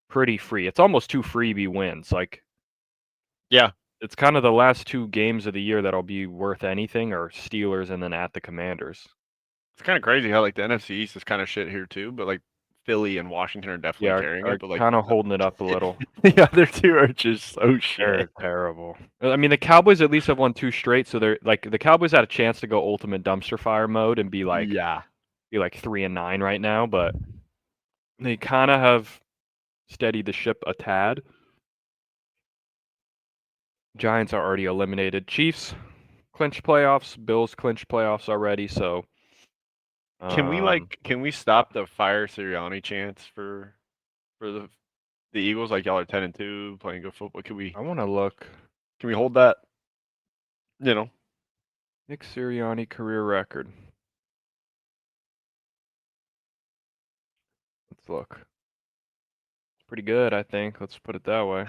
pretty free. It's almost 2 freebie wins. Like Yeah. it's kind of the last 2 games of the year that'll be worth anything are Steelers and then at the Commanders. It's kind of crazy how like the NFC East is kind of shit here too, but like Philly and Washington are definitely Yeah, carrying are it. But like kind of holding it up a little. the other two are just so They're shit. terrible. I mean, the Cowboys at least have won 2 straight, so they're like the Cowboys had a chance to go ultimate dumpster fire mode and be like Yeah. 3-9 right now, but they kind of have steadied the ship a tad. Giants are already eliminated. Chiefs clinched playoffs. Bills clinched playoffs already, so Can we stop the fire Sirianni chance for the Eagles? Like y'all are 10-2 playing good football. I want to look. Can we hold that? You know, Nick Sirianni career record. Let's look. Pretty good, I think. Let's put it that way.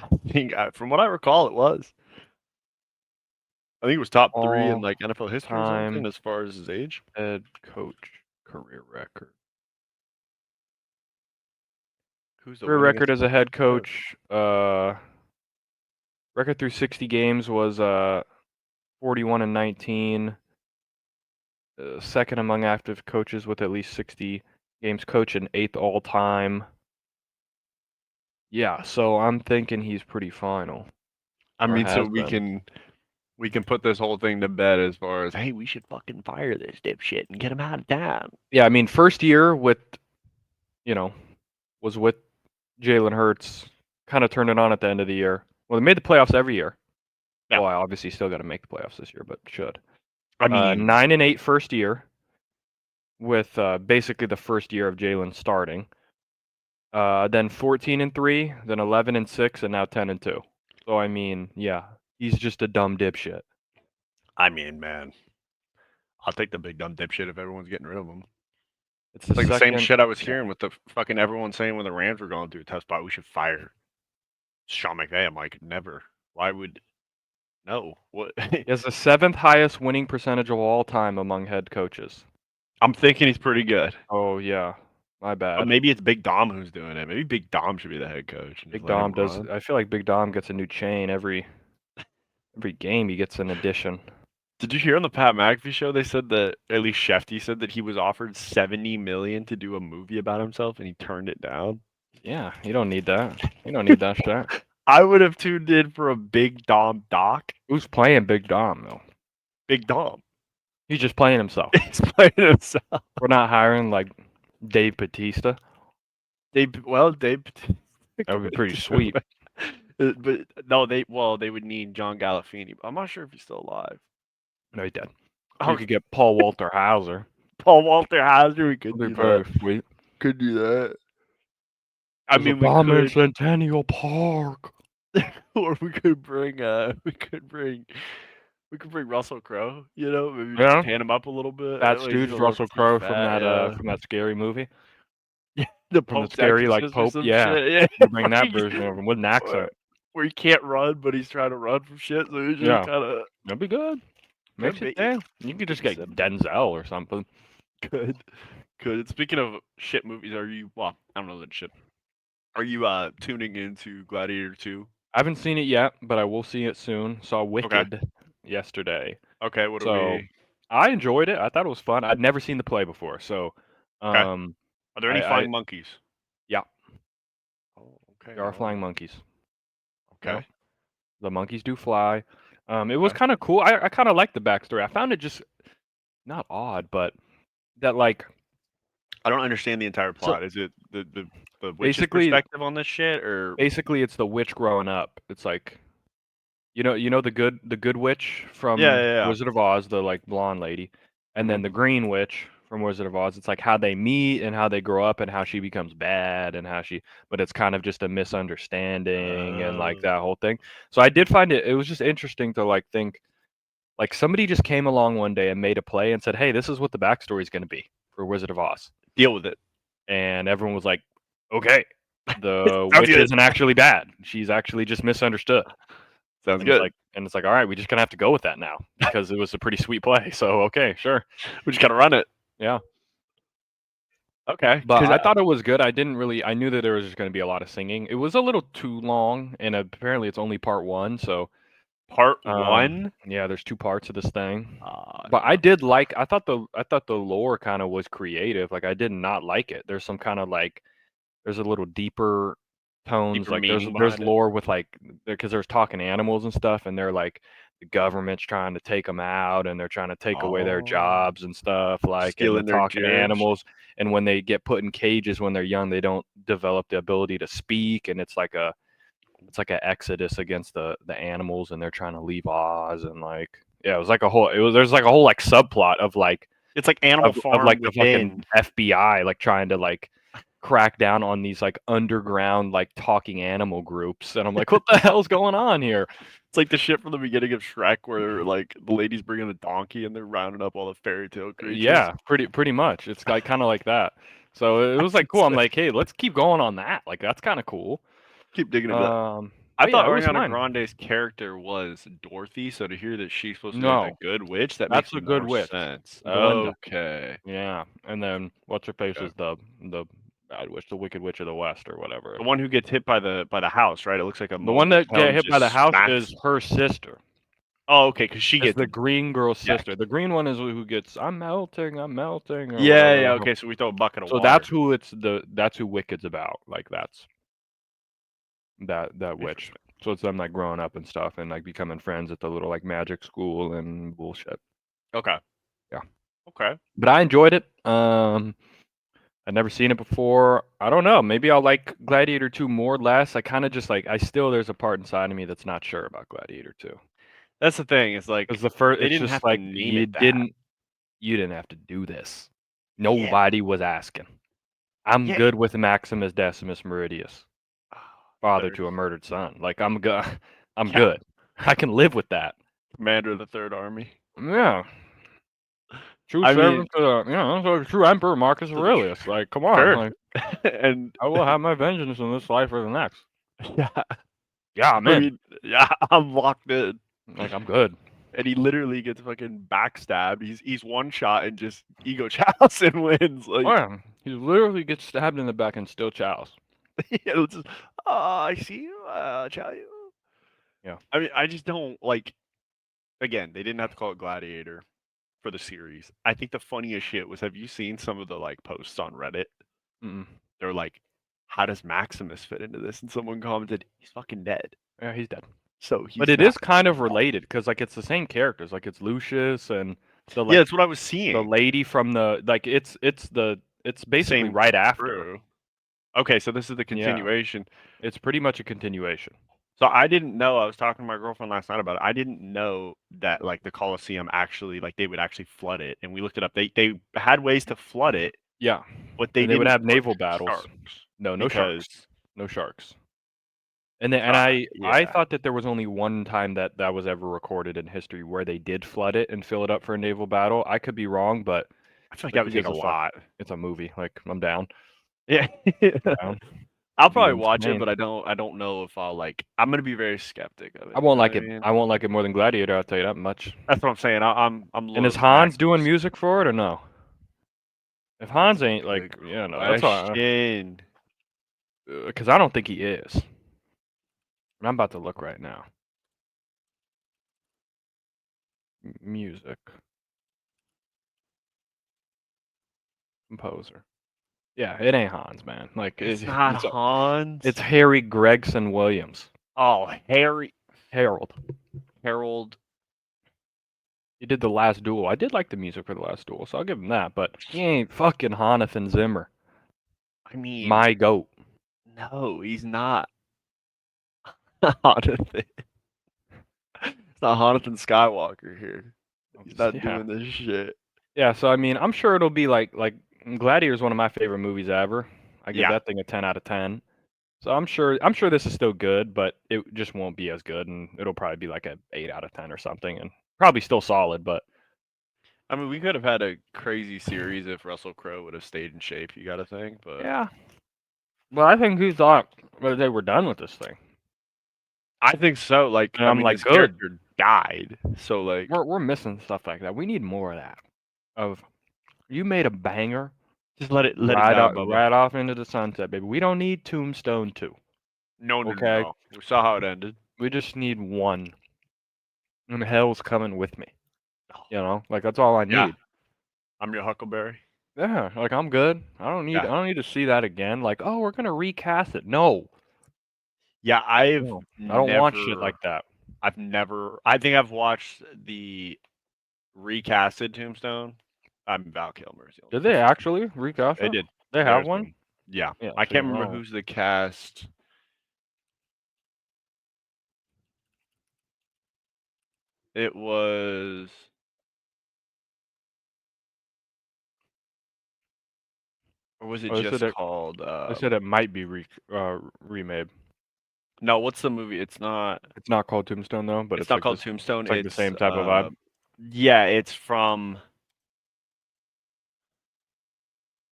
from what I recall, it was. I think it was top three in All like NFL history or something time as far as his age. head coach career record. Who's the Career winningest record as a coach? head coach. Record through 60 games was 41-19. Second among active coaches with at least 60 games coached, and eighth all time. Yeah, so I'm thinking he's pretty final, I or mean, so has been. we can put this whole thing to bed as far as hey, we should fucking fire this dipshit and get him out of town. Yeah, I mean, first year with, you know, was with Jalen Hurts. Kind of turned it on at the end of the year. Well, they made the playoffs every year. Yeah, Well, I obviously still got to make the playoffs this year, but should. I mean, 9-8 first year, with basically the first year of Jalen starting. Then 14-3, then 11-6, and now 10-2. So I mean, yeah, he's just a dumb dipshit. man, I'll take the big dumb dipshit if everyone's getting rid of him. It's the It's like the same second. shit I was Yeah. hearing with the fucking everyone saying when the Rams were going through a tough spot, we should fire Sean McVay. I'm like, never. Why would no? What? He has the seventh highest winning percentage of all time among head coaches. I'm thinking he's pretty good. Oh yeah, my But bad. maybe it's Big Dom who's doing it. Maybe Big Dom should be the head coach and just Big let Dom him does. run. I feel like Big Dom gets a new chain every game. He gets an addition. Did you hear on the Pat McAfee show? They said that at least Shefty said that he was offered 70 million to do a movie about himself and he turned it down. Yeah, you don't need that. You don't need that shit. I would have tuned in for a Big Dom doc. Who's playing Big Dom though? Big Dom. He's just playing himself. He's playing himself. We're not hiring like Dave Bautista. Dave That would be pretty sweet. but no, they would need John Galifiani. I'm not sure if he's still alive. No, he's dead. Oh, You could get Paul Walter Hauser. Paul Walter Hauser. We could That'd do be very that. sweet. Could do that. I There's a mean, we bomb in could, Centennial Park. or we could bring, we could bring Russell Crowe. You know, maybe just Yeah, tan him up a little bit. that That way he's Stooges, a little Russell too Crowe fat. Yeah, from that scary movie, the from the Pope's scary like exorcist or Pope. some Yeah, shit. Yeah, you bring where that he, version of him with an where, accent. where he can't run, but he's trying to run from shit. So he's just Yeah, kind of that'd be good. could Makes it be. yeah. You could just Maybe get 70. Denzel or something. Good. Good. Speaking of shit movies, are you? Well, I don't know that shit. Are you tuning into Gladiator 2? I haven't seen it yet, but I will see it soon. Saw Okay. Wicked yesterday, Okay. What are so we? I enjoyed it. I thought it was fun. I'd never seen the play before, so Okay. um, Are there any I flying monkeys? yeah, Oh, okay. there are Well, flying monkeys. Yeah, okay. the monkeys do fly. It was Okay. kind of cool. I kind of liked the backstory. I found it just not odd, but that like I don't understand the entire so plot. Is it the witch's basically perspective on this shit, or basically it's the witch growing up. It's like the good witch yeah, from yeah, yeah. Wizard of Oz, the like blonde lady, and Hmm. then the green witch from Wizard of Oz. It's like how they meet and how they grow up and how she becomes bad and how she, but it's kind of just a misunderstanding and like that whole thing. So I did find it was just interesting to like think like somebody just came along one day and made a play and said, "Hey, this is what the backstory is going to be for Wizard of Oz." Deal with it. And everyone was like, "Okay, the Sounds witch good. isn't actually bad. She's actually just misunderstood." Sounds good. And it's like, all right, we just gonna have to go with that now because it was a pretty sweet play. So okay, sure, We just gotta run it. yeah. Okay. But Because I thought it was good. I didn't really. I knew that there was just gonna be a lot of singing. It was a little too long, and apparently it's only part one. So part one. yeah, there's two parts of this thing. But I No. did like. I thought the lore kind of was creative. Like I did not like it. There's some kind of like there's a little deeper tones, Deeper like, meaning there's behind it. lore with, like because there's talking animals and stuff, and they're, like the government's trying to take them out, and they're trying to take away their Oh. jobs and stuff, like, and the Stealing their talking jibs. animals, and when they get put in cages when they're young, they don't develop the ability to speak, and it's like a exodus against the animals, and they're trying to leave Oz, and, like yeah, it was like a whole there's, like, a whole, like, subplot of, like It's like Animal of Farm like the fucking within. FBI like trying to like crack down on these like underground like talking animal groups, and I'm like, what the hell's going on here? It's like the shit from the beginning of Shrek where like the lady's bringing the donkey and they're rounding up all the fairy tale creatures. Yeah, pretty much. It's like kind of like that. So it was That's like cool. I'm insane. like, hey, let's keep going on that. Like that's kind of cool. Keep digging into that. I But thought yeah, it was Ariana fine. Grande's character was Dorothy, so to hear that she's supposed to be like the No, good witch, that that's makes the Good more Witch, sense. Glinda. Okay. Yeah, and then what's her face Okay. is the bad witch, the Wicked Witch of the West or whatever. The one who gets hit by the house, right? It looks like a The one mobile that get home hit by the just house smacks. is her sister. Oh, okay, because she It's gets the green girl's yeah, sister. The green one is who gets I'm melting or yeah, whatever yeah. the hell. Okay, so we throw a bucket of So water. that's who Wicked's about. Like that's that witch. Interesting. So it's them like growing up and stuff and like becoming friends at the little like magic school and bullshit. Okay, Yeah. okay. But I enjoyed it. I'd never seen it before. I don't know. Maybe I'll like Gladiator 2 more or less. I kind of just like I still there's a part inside of me that's not sure about Gladiator 2. That's the thing. It's Cuz like the first they it's didn't just have to like name it that. you didn't have to do this. Yeah, Nobody was asking. I'm yeah. good with Maximus Decimus Meridius, Oh, father third, to a murdered son. Like I'm good. I'm yeah. good. I can live with that. Commander of the Third Army. Yeah. True I mean, servant to the, so true Emperor Marcus to the Aurelius. Like, come on, sure, like and I will have my vengeance in this life or the next. yeah. Yeah, I'm I in. mean, yeah, I'm locked in. Like I'm good. And he literally gets fucking backstabbed. He's one shot and just ego chows and wins. Oh Like, yeah, he literally gets stabbed in the back and still chows. it's just, I see you, chow you. Yeah. I mean, I just don't like. Again, they didn't have to call it Gladiator for the series. I think the funniest shit was, have you seen some of the like posts on Reddit? Mm-mm. They're like, how does Maximus fit into this? And someone commented, he's fucking dead. Yeah, he's dead. So But he's it not is gonna kind be of involved. related because like it's the same characters. Like it's Lucius and the Yeah, like that's what I was the seeing. lady from the like it's basically Same right after. crew. Okay, so this is the Yeah, continuation. it's pretty much a continuation. So I didn't know. I was talking to my girlfriend last night about it. I didn't know that like the Colosseum actually like they would actually flood it. And we looked it up. They had ways to flood it, Yeah, but they and they would didn't have put naval battles. sharks No, no because sharks. No sharks. And then, so I yeah. thought that there was only one time that that was ever recorded in history where they did flood it and fill it up for a naval battle. I could be wrong, but I feel like like that who would take gives a a fuck? lot. It's a movie. Like I'm down. Yeah. I'm down. I'll Be probably watch it, insane. but I don't know if I'll like I'm gonna be very skeptic of I it. You won't know what like I it. mean? I won't like it more than Gladiator. I'll tell you that much. That's what I'm saying. I'm And is low Hans doing Maximus. music for it or no? If That's Hans a ain't like, good yeah, no, that's all. question. Because I don't think he is. And I'm about to look right now. Music composer. Yeah, it ain't Hans, man. Like It's not it's Hans. Harry Gregson Williams. Oh, Harry Harold. Harold. He did the Last Duel. I did like the music for the Last Duel, so I'll give him that. But he ain't fucking Jonathan Zimmer. I mean, My goat. no, he's not Jonathan. It's not Jonathan Skywalker here. He's not Yeah, doing this shit. yeah. So I mean, I'm sure it'll be like Gladiator is one of my favorite movies ever. I give Yeah. that thing a 10 out of 10. So I'm sure this is still good, but it just won't be as good, and it'll probably be like a 8 out of 10 or something, and probably still solid. But I mean, we could have had a crazy series if Russell Crowe would have stayed in shape, you got to think, but yeah, well, I think he thought that they were done with this thing, I think so. Like, and I I'm mean, like, this good. character died, so like, We're missing stuff like that. We need more of that. Of you made a banger, just let it die, Bubba. right off into the sunset, baby. We don't need Tombstone 2. No, no, no, Okay, no. We saw how it ended. we just need one, and hell's coming with me. Oh, You know, like that's all I yeah, need. I'm your Huckleberry. Yeah, like I'm good. I Yeah, don't need to see that again. Like, oh, we're gonna recast it. No, yeah. no, I don't want shit like that. I think I've watched the recasted Tombstone. I'm Val Kilmer's the only Did they one. actually recast They it? did. They have There's one? one. Yeah, Yeah. I See, can't remember who's the cast. It was or was it Oh, just called? they said it might be remade. No, what's the movie? It's not. It's not called Tombstone though, but It's not called Tombstone. it's like the It's same type of vibe. yeah, it's from.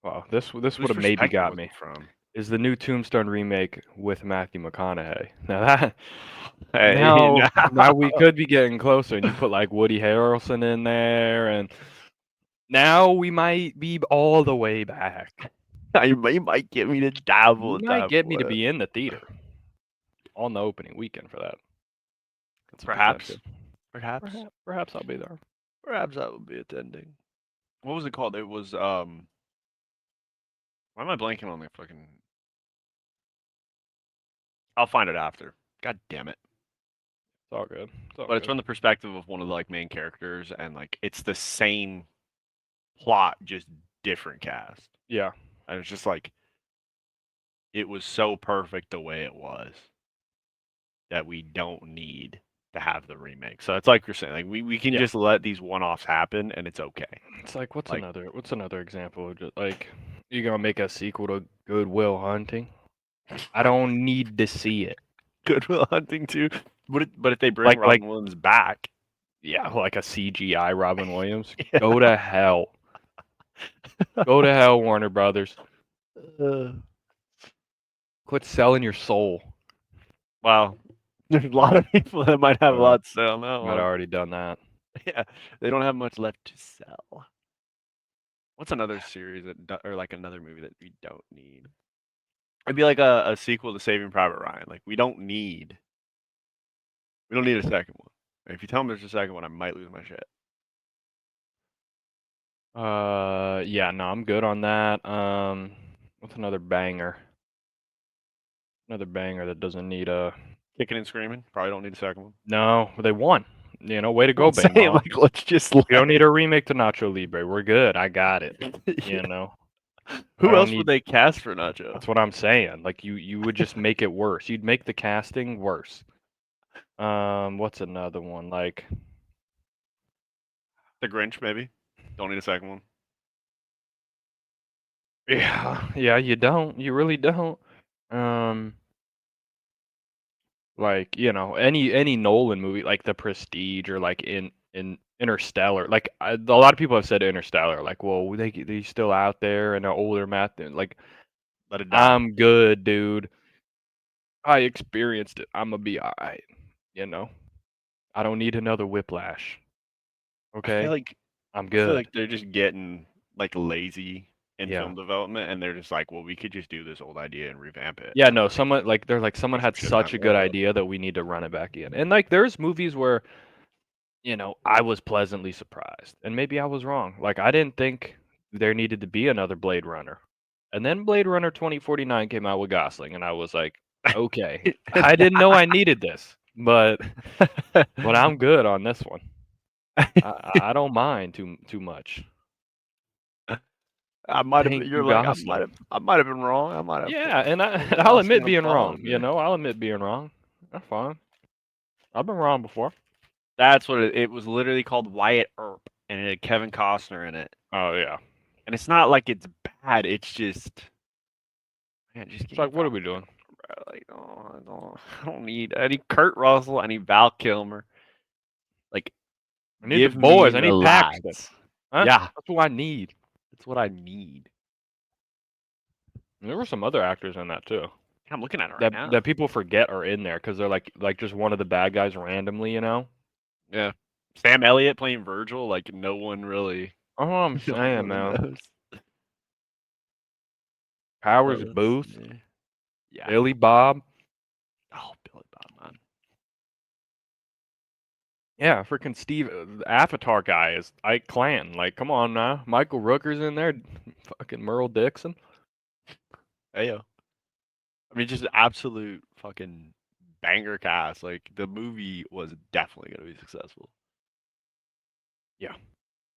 Wow, this would Whose have maybe perspective got was me. it from? Is the new Tombstone remake with Matthew McConaughey? Now that Hey, now we could be getting closer, and you put like Woody Harrelson in there, and now we might be all the way back. you might get me to dabble You at might that get me to point. be in the theater on the opening weekend for that. That's a Perhaps, potential. perhaps, Perhaps I'll be there. perhaps I would be attending. What was it called? It was Why am I blanking on the fucking? I'll find it after. God damn it! It's all good. It's all But it's good. from the perspective of one of the like main characters, and like it's the same plot, just different cast. Yeah. And it's just like it was so perfect the way it was that we don't need to have the remake. So it's like you're saying, like we can Yeah. just let these one-offs happen and it's okay. It's like Like what's another example of just like you gonna make a sequel to Good Will Hunting? I don't need to see it. Good Will Hunting too. But if they bring Like Robin Williams back, yeah, like a CGI Robin Williams. yeah. Go to hell. Go to hell, Warner Brothers. Uh, Quit selling your soul. wow, there's a lot of people that might have a Uh, lot to say on that might have one. already done that. Yeah, they don't have much left to sell. What's another series or like another movie that we don't need? It'd be like a sequel to Saving Private Ryan. Like we don't need a second one. If you tell me there's a second one, I might lose my shit. Yeah, no, I'm good on that. What's another banger? Another banger that doesn't need a. Kicking and screaming. Probably don't need a second one. No, they won. You know, way to go, I'm Bing saying Bong. like let's just We don't let need a remake to Nacho Libre. We're good. I got it. You yeah. know, I Who don't else would need. they cast for Nacho? That's what I'm saying. Like you would just make it worse. You'd make the casting worse. What's another one? Like, The Grinch, maybe. Don't need a second one. yeah, you don't. You really don't. Um, like any Nolan movie, like The Prestige or like in Interstellar. Like a lot of people have said Interstellar. Like, well, they still out there and are older math. Like, Let it die. I'm good, dude. I experienced it. I'm gonna be alright. You know, I don't need another Whiplash. I feel Okay, like I'm I feel good. like they're just getting like lazy in Yeah. film development, and they're just like, well, we could just do this old idea and revamp it, Yeah, and no, like someone like they're like someone make some had shit out such of a it. good idea that we need to run it back in. And like there's movies where, I was pleasantly surprised. And maybe I was wrong. Like I didn't think there needed to be another Blade Runner. And then Blade Runner 2049 came out with Gosling and I was like, okay. I didn't know I needed this, but I'm good on this one. I don't mind too much. I might have. Thank You're you, like Gosling. I might have been wrong. I might have Yeah, and pulled a I'll Gosling admit and being wrong. followed me. I'll admit being wrong. That's fine. I've been wrong before. That's what it was. Literally called Wyatt Earp, and it had Kevin Costner in it. Oh yeah. And it's not like it's bad. It's just, man, just It's give me like, what are Val we doing? Kilmer, bro. Like, oh, I don't need. I need Kurt Russell. I need Val Kilmer. Like, I need the give me boys. I the need Paxton. lads. Huh? Yeah, That's what I need. that's what I need. And there were some other actors in that too I'm looking at it right that now. people forget are in there because they're like just one of the bad guys randomly. Yeah, Sam Elliott playing Virgil. Like, no one really, That's what I'm no one saying, really man. knows. Powers Let's Booth, see. Yeah. Billy Bob. Oh, Billy Bob, man. Yeah, freaking Steve, the Avatar guy is Ike Clanton. Like, come on now. Michael Rooker's in there. Fucking Merle Dixon. Hey, yo. I mean, just an absolute fucking banger cast. Like, the movie was definitely gonna be successful. Yeah,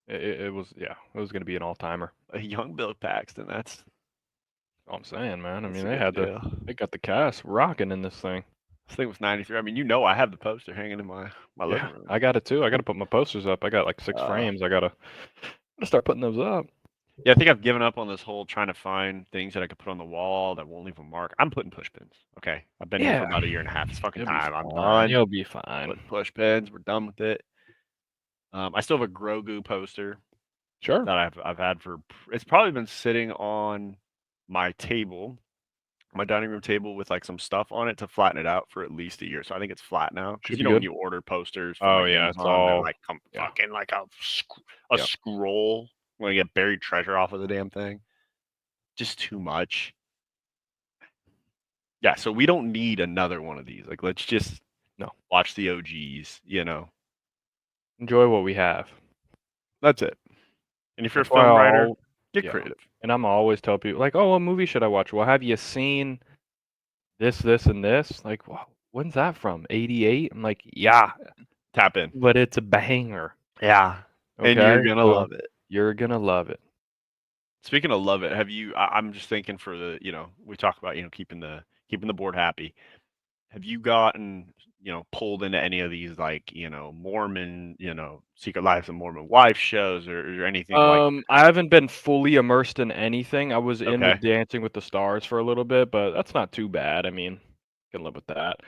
it was. Yeah, it was gonna be an all timer. A young Bill Paxton. All I'm saying, man. I That's mean, a good deal. they got the cast rocking in this thing. This thing was 93. I mean, I have the poster hanging in my living Yeah, room. I got it too. I got to put my posters up. I got like 6 Uh, frames. I gotta start putting those up. Yeah, I think I've given up on this whole trying to find things that I could put on the wall that won't leave a mark. I'm putting push pins. Okay, I've been here for Yeah, about a year and a half. It's fucking you'll be time. I'm fine. done. You'll be fine. Putting push pins. We're done with it. I still have a Grogu poster Sure. that I've had for. It's probably been sitting on my table, my dining room table, with like some stuff on it to flatten it out for at least a year. So I think it's flat now. Should Because be when good. you order posters from Oh like yeah, it's Amazon, they're all like come yeah. fucking like a Yep. scroll. Want to get buried treasure off of the damn thing? Just too much. Yeah, so we don't need another one of these. Like, let's just No. watch the OGs. You know, Enjoy what we have. that's it. And if you're a That's why film writer, I'll get yeah. creative. And I'm always tell people like, oh, what movie should I watch? Well, have you seen this, and this? Like, wow, when's that from? 88? I'm like, yeah, Tap in. but it's a banger. Yeah, and Okay, you're gonna so love it. you're gonna love it. Speaking of love it, have you? I'm just thinking for the, we talk about, keeping the board happy. Have you gotten, pulled into any of these, like, Mormon, Secret Lives of Mormon Wife shows, or anything like? I haven't been fully immersed in anything. I was into Okay, Dancing with the Stars for a little bit, but that's not too bad. I mean, can live with that.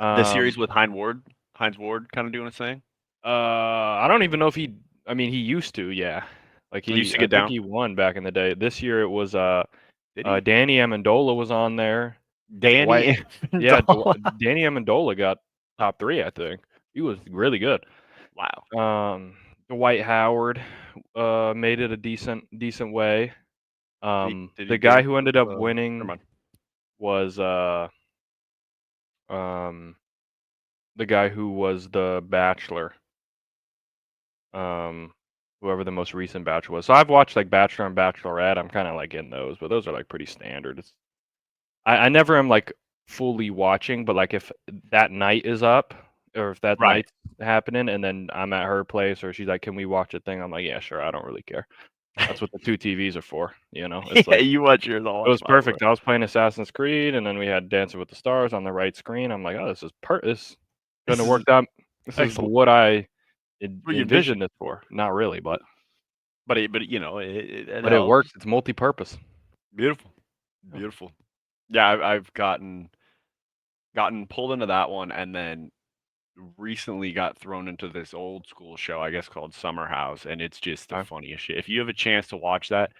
the Um, series with Heinz Ward, kind of doing his thing. I don't even know if he. I mean, he used to, yeah. Like He used to I get think down. he won back in the day. This year it was Did he? Danny Amendola was on there. Dwight, Danny yeah, Amendola. Danny Amendola got top three, I think. He was really good. Wow. Dwight Howard, made it a decent way. Did he The guy dance who with? ended up Never winning mind. was um, the guy who was the Bachelor. Um, Whoever the most recent Bachelor was. So I've watched like Bachelor and Bachelorette. I'm kind of like in those, but those are like pretty standard. I never am like fully watching, but like if that night is up or if that Right. night's happening and then I'm at her place or she's like, "Can we watch a thing?" I'm like, "Yeah, sure. I don't really care." That's what the two TVs are for, you know? It's Yeah, like you watch yours, I'll it watch was mine. But perfect. I was playing Assassin's Creed and then we had Dancing with the Stars on the right screen. I'm like, "Oh, this couldn't this have is worked out. This is excellent. what I What you envision. envisioned it for." Not really, But it but it works. helps. It's multi-purpose. Beautiful, Yeah. beautiful. Yeah, I've gotten pulled into that one, and then recently got thrown into this old school show, I guess called Summer House, and it's just the Okay. funniest shit. If you have a chance to watch that,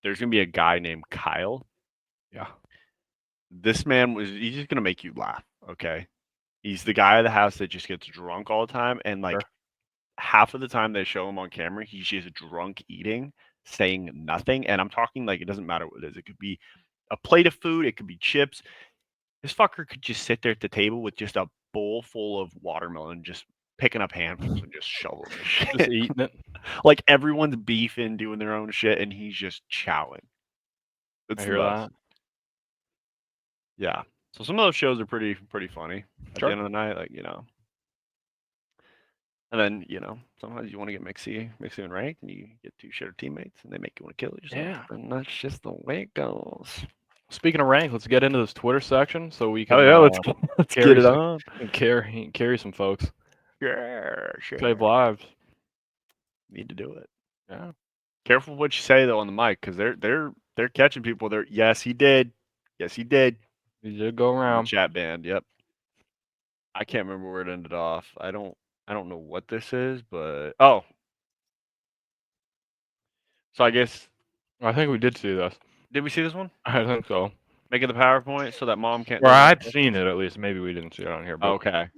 there's gonna be a guy named Kyle. Yeah. This man he's just gonna make you laugh. Okay, he's the guy of the house that just gets drunk all the time, and Sure. like half of the time they show him on camera, he's just drunk eating, saying nothing. And I'm talking like it doesn't matter what it is. It could be a plate of food, it could be chips. This fucker could just sit there at the table with just a bowl full of watermelon, just picking up handfuls and just shoveling the Just shit. eating it. Like everyone's beefing, doing their own shit, and he's just chowing. I It's the hear best. that. Yeah. So some of those shows are pretty funny at the Sure. end of the night, like, and then, sometimes you want to get mixy and rank, and you get two shitter teammates, and they make you want to kill yourself. Yeah. And that's just the way it goes. Speaking of rank, let's get into this Twitter section so we Oh can yeah, let's get carry it some on. carry some folks. Sure, Save sure. lives. Need to do it. Yeah. Careful what you say though on the mic, because they're catching people. They're yes, he did. Yes, he did. You did go In the around. chat band. Yep. I can't remember where it ended off. I don't know what this is, but oh, so I guess I think we did see this. did we see this one? I think so. Making the PowerPoint so that mom can't Or doesn't have I'd to watch seen this? it at least. Maybe we didn't see it on here, but Okay.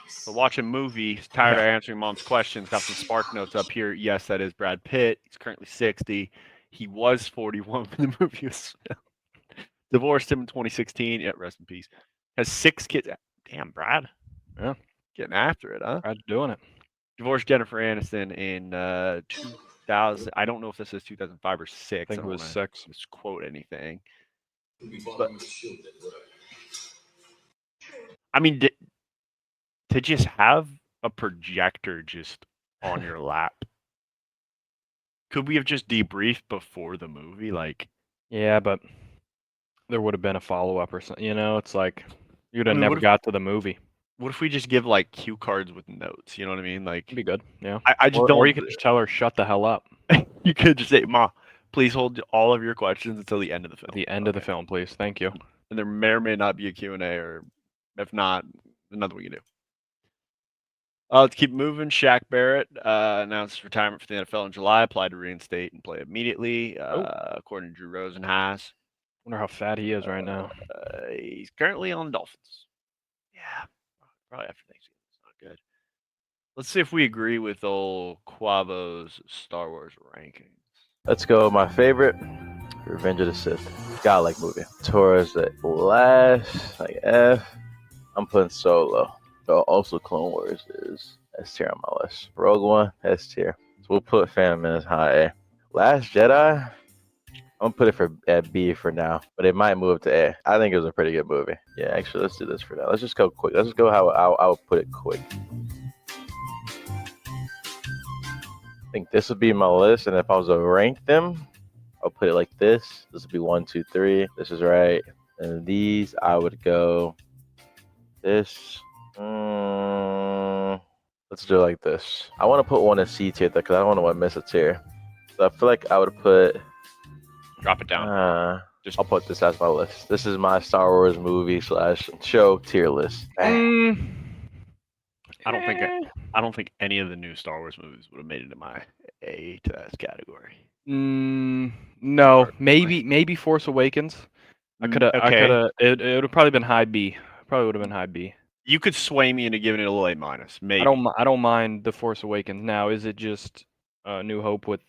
So watching movies, tired yeah. of answering mom's questions. Got some spark notes up here. Yes, that is Brad Pitt. He's currently 60. He was 41 when the movie was divorced him in 2016. Yeah, rest in peace. Has 6 kids. Damn, Brad. Yeah. Getting after it, huh? Brad's doing it. Divorced Jennifer Aniston in 2000. I don't know if this is 2005 or I 6. I think it don't was want to 6. misquote anything. But I mean, to just have a projector just on your lap. Could we have just debriefed before the movie? Like, Yeah, but there would have been a follow-up or something. You know, it's like you'd I have mean, never got to the movie. what if we just give like cue cards with notes? You know what I mean? It'd Like, be good. Yeah. I just Or don't. you could just tell her shut the hell up. You could just say, "Ma, please hold all of your questions until the end of the At film." the end of the Okay. film, please. Thank you. And there may or may not be a Q&A, or if not, nothing we can do. Let's keep moving. Shaq Barrett announced retirement for the NFL in July, applied to reinstate and play immediately, Oh, according to Drew Rosenhaus. wonder how fat he is right now. He's currently on the Dolphins. Yeah, probably after Thanksgiving. It's not good. Let's see if we agree with old Quavo's Star Wars rankings. Let's go. My favorite, Revenge of the Sith. Godlike movie. Towards the last, like F, I'm putting Solo. So also Clone Wars is S tier on my list. Rogue One, S tier. So we'll put Phantom Menace high A. Last Jedi, I'm gonna put it at B for now, but it might move to A. I think it was a pretty good movie. Yeah, actually, let's do this for now. Let's just go quick. Let's just go how I would put it quick. I think this would be my list, and if I was to rank them, I'll put it like this. This would be 1, 2, 3. This is right. And these, I would go this. Let's do it like this. I want to put one in C tier because I don't want to miss a tier. So I feel like I would put. Drop it down. Just I'll put this as my list. This is my Star Wars movie / show tier list. I don't think any of the new Star Wars movies would have made it in my A to S category. No, maybe Force Awakens. I could have. Okay. It would have probably been high B. Probably would have been high B. You could sway me into giving it a little A minus, maybe. I don't mind the Force Awakens. Now, is it just New Hope with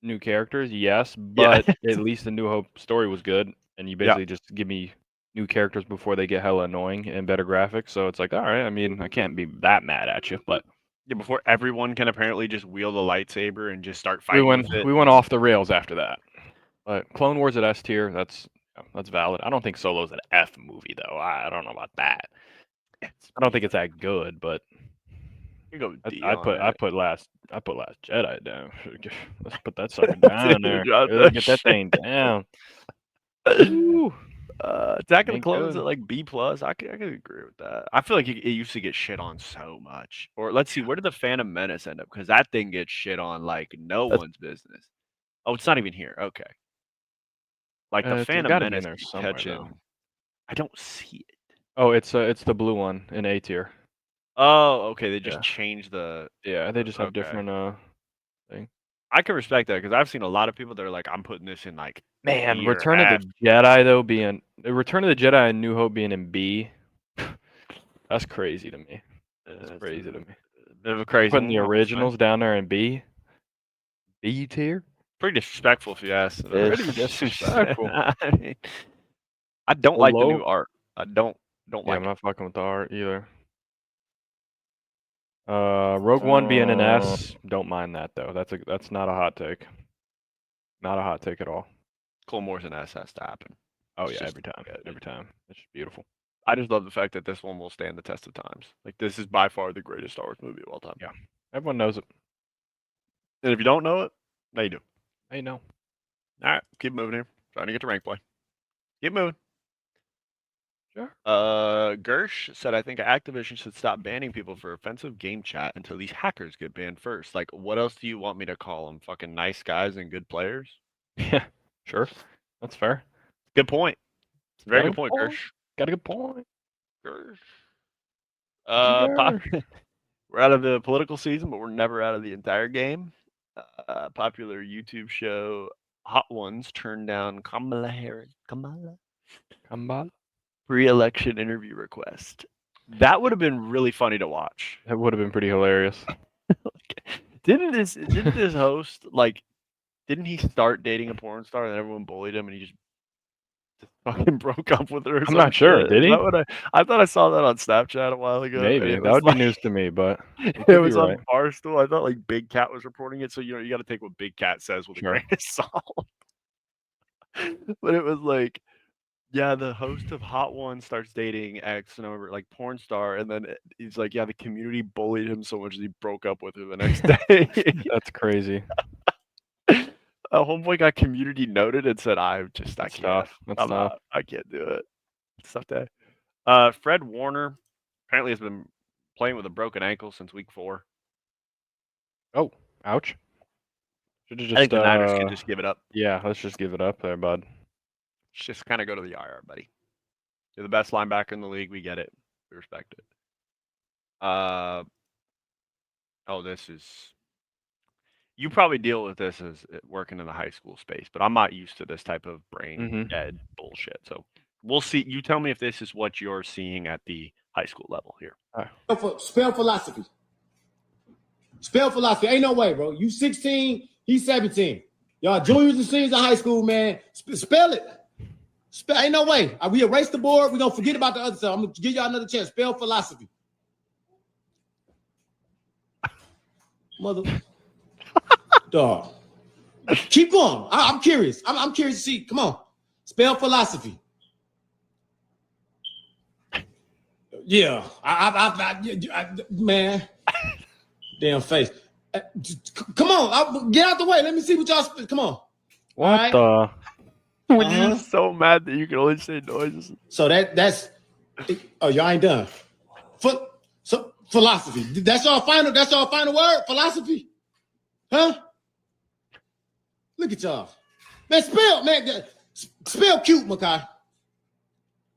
new characters? Yes, Yeah. but at least the New Hope story was good, and you Yeah. basically just give me new characters before they get hella annoying and better graphics. So it's like, all right. I mean, I can't be that mad at you, but Yeah, before everyone can apparently just wield a lightsaber and just start fighting with it. we went off the rails after that. But Clone Wars at S tier, that's valid. I don't think Solo's an F movie though. I don't know about that. I don't think it's that good, but You go with D I on it. put last Jedi down. Let's put that sucker down there. Drop Let's that get that shit. thing down. Ooh, Attack of the ain't Clones good. at like B plus. I could agree with that. I feel like it used to get shit on so much. Or let's see, where did the Phantom Menace end up? Because that thing gets shit on like no That's one's business. Oh, it's not even here. Okay, like the It's Phantom got to be in Menace there keep somewhere though. catching. I don't see it. Oh, it's the blue one in A tier. Oh, okay. They just Yeah, changed the. yeah. They just have Okay, different thing. I can respect that because I've seen a lot of people that are like, I'm putting this in like Man, B or Return of F. the Jedi though being Return of the Jedi and New Hope being in B. That's crazy to me. That's It's crazy to me. a bit of a crazy Putting one. the I will say. originals down there in B tier. Pretty disrespectful if you ask. Pretty disrespectful. I mean, I don't like the Below. new art. I don't Yeah, I'm like it. not fucking with the art either. Rogue One being an Mm, S, don't mind that though. That's not a hot take. Not a hot take at all. Clone Wars and S has to happen. Oh It's yeah, just every time, good. every time. It's just beautiful. I just love the fact that this one will stand the test of times. Like this is by far the greatest Star Wars movie of all time. Yeah, everyone knows it. And if you don't know it, now you do. Hey, no. All right, keep moving here. Trying to get to rank play. Keep moving. Sure. Gersh said, I think Activision should stop banning people for offensive game chat until these hackers get banned first. Like, what else do you want me to call them? Fucking nice guys and good players? Yeah, sure. That's fair. Good point. It's a very Got a good point, Gersh. Got a good point. Gersh. Gersh. We're out of the political season, but we're never out of the entire game. Popular YouTube show Hot Ones turned down Kamala Kambal. pre-election interview request. That would have been really funny to watch. That would have been pretty hilarious. Didn't this host like didn't he start dating a porn star and everyone bullied him and he just fucking broke up with her or I'm some not sure. shit? Did Is he? that what I thought I saw that on Snapchat a while ago and Maybe. it That was would be like news to me, but you it could be was right. on Barstool. I thought like Big Cat was reporting it, so you got to take what Big Cat says with a Sure. grain of salt. But it was like, yeah, the host of Hot One starts dating X and over like porn star, and then he's like, yeah, the community bullied him so much that he broke up with her the next day. That's crazy. A homeboy got community noted and said, I That's can't. tough. That's I'm tough. not. I can't do it. It's tough day. Fred Warner apparently has been playing with a broken ankle since week 4. Oh, ouch. Should've I think just the Niners could just give it up. yeah, let's just give it up there, bud. Just kind of go to the IR, buddy. You're the best linebacker in the league. We get it. We respect it. This is. You probably deal with this as working in the high school space, but I'm not used to this type of brain dead bullshit. So we'll see. You tell me if this is what you're seeing at the high school level here. Spell philosophy. Spell philosophy. Ain't no way, bro. You 16, he's 17. Y'all juniors and seniors in high school, man. Spell it. Ain't no way. We erase the board. We're going to forget about the other stuff. I'm going to give y'all another chance. Spell philosophy. Mother. Dog. Keep going. I'm curious. I'm curious to see. Come on. Spell philosophy. Yeah. Man. Damn face. Come on. Get out the way. Let me see what y'all. Come on. What right. When you're so mad that you can only say noises. So that's. Oh, y'all ain't done. So philosophy. That's our final word. Philosophy. Huh? Look at y'all. Man, spell cute, Makai.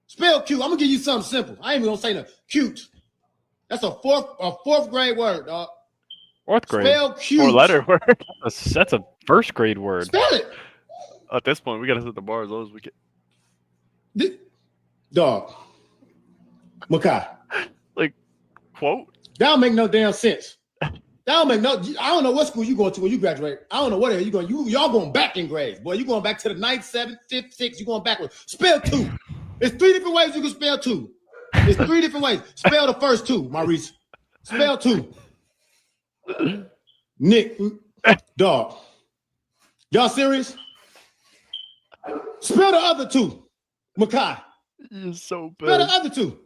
Spell cute. I'm gonna give you something simple. I ain't even gonna say no cute. That's a fourth grade word, dog. Fourth grade. Spell cute. 4-letter word. That's a first grade word. Spell it. At this point, we gotta set the bar as low as we can. Dog. Makai. Like, quote? That don't make no damn sense. That don't make no. I don't know what school you going to when you graduate. I don't know what you going. Y'all going back in grades, boy. You going back to the 9th, 7th, 5th, 6th. You going backwards. Spell two. It's 3 different ways you can spell two. It's 3 different ways. Spell the first two, Maurice. Spell two. Nick, dog. Y'all serious? Spell the other two, Makai. You're so bad. Spell the other two.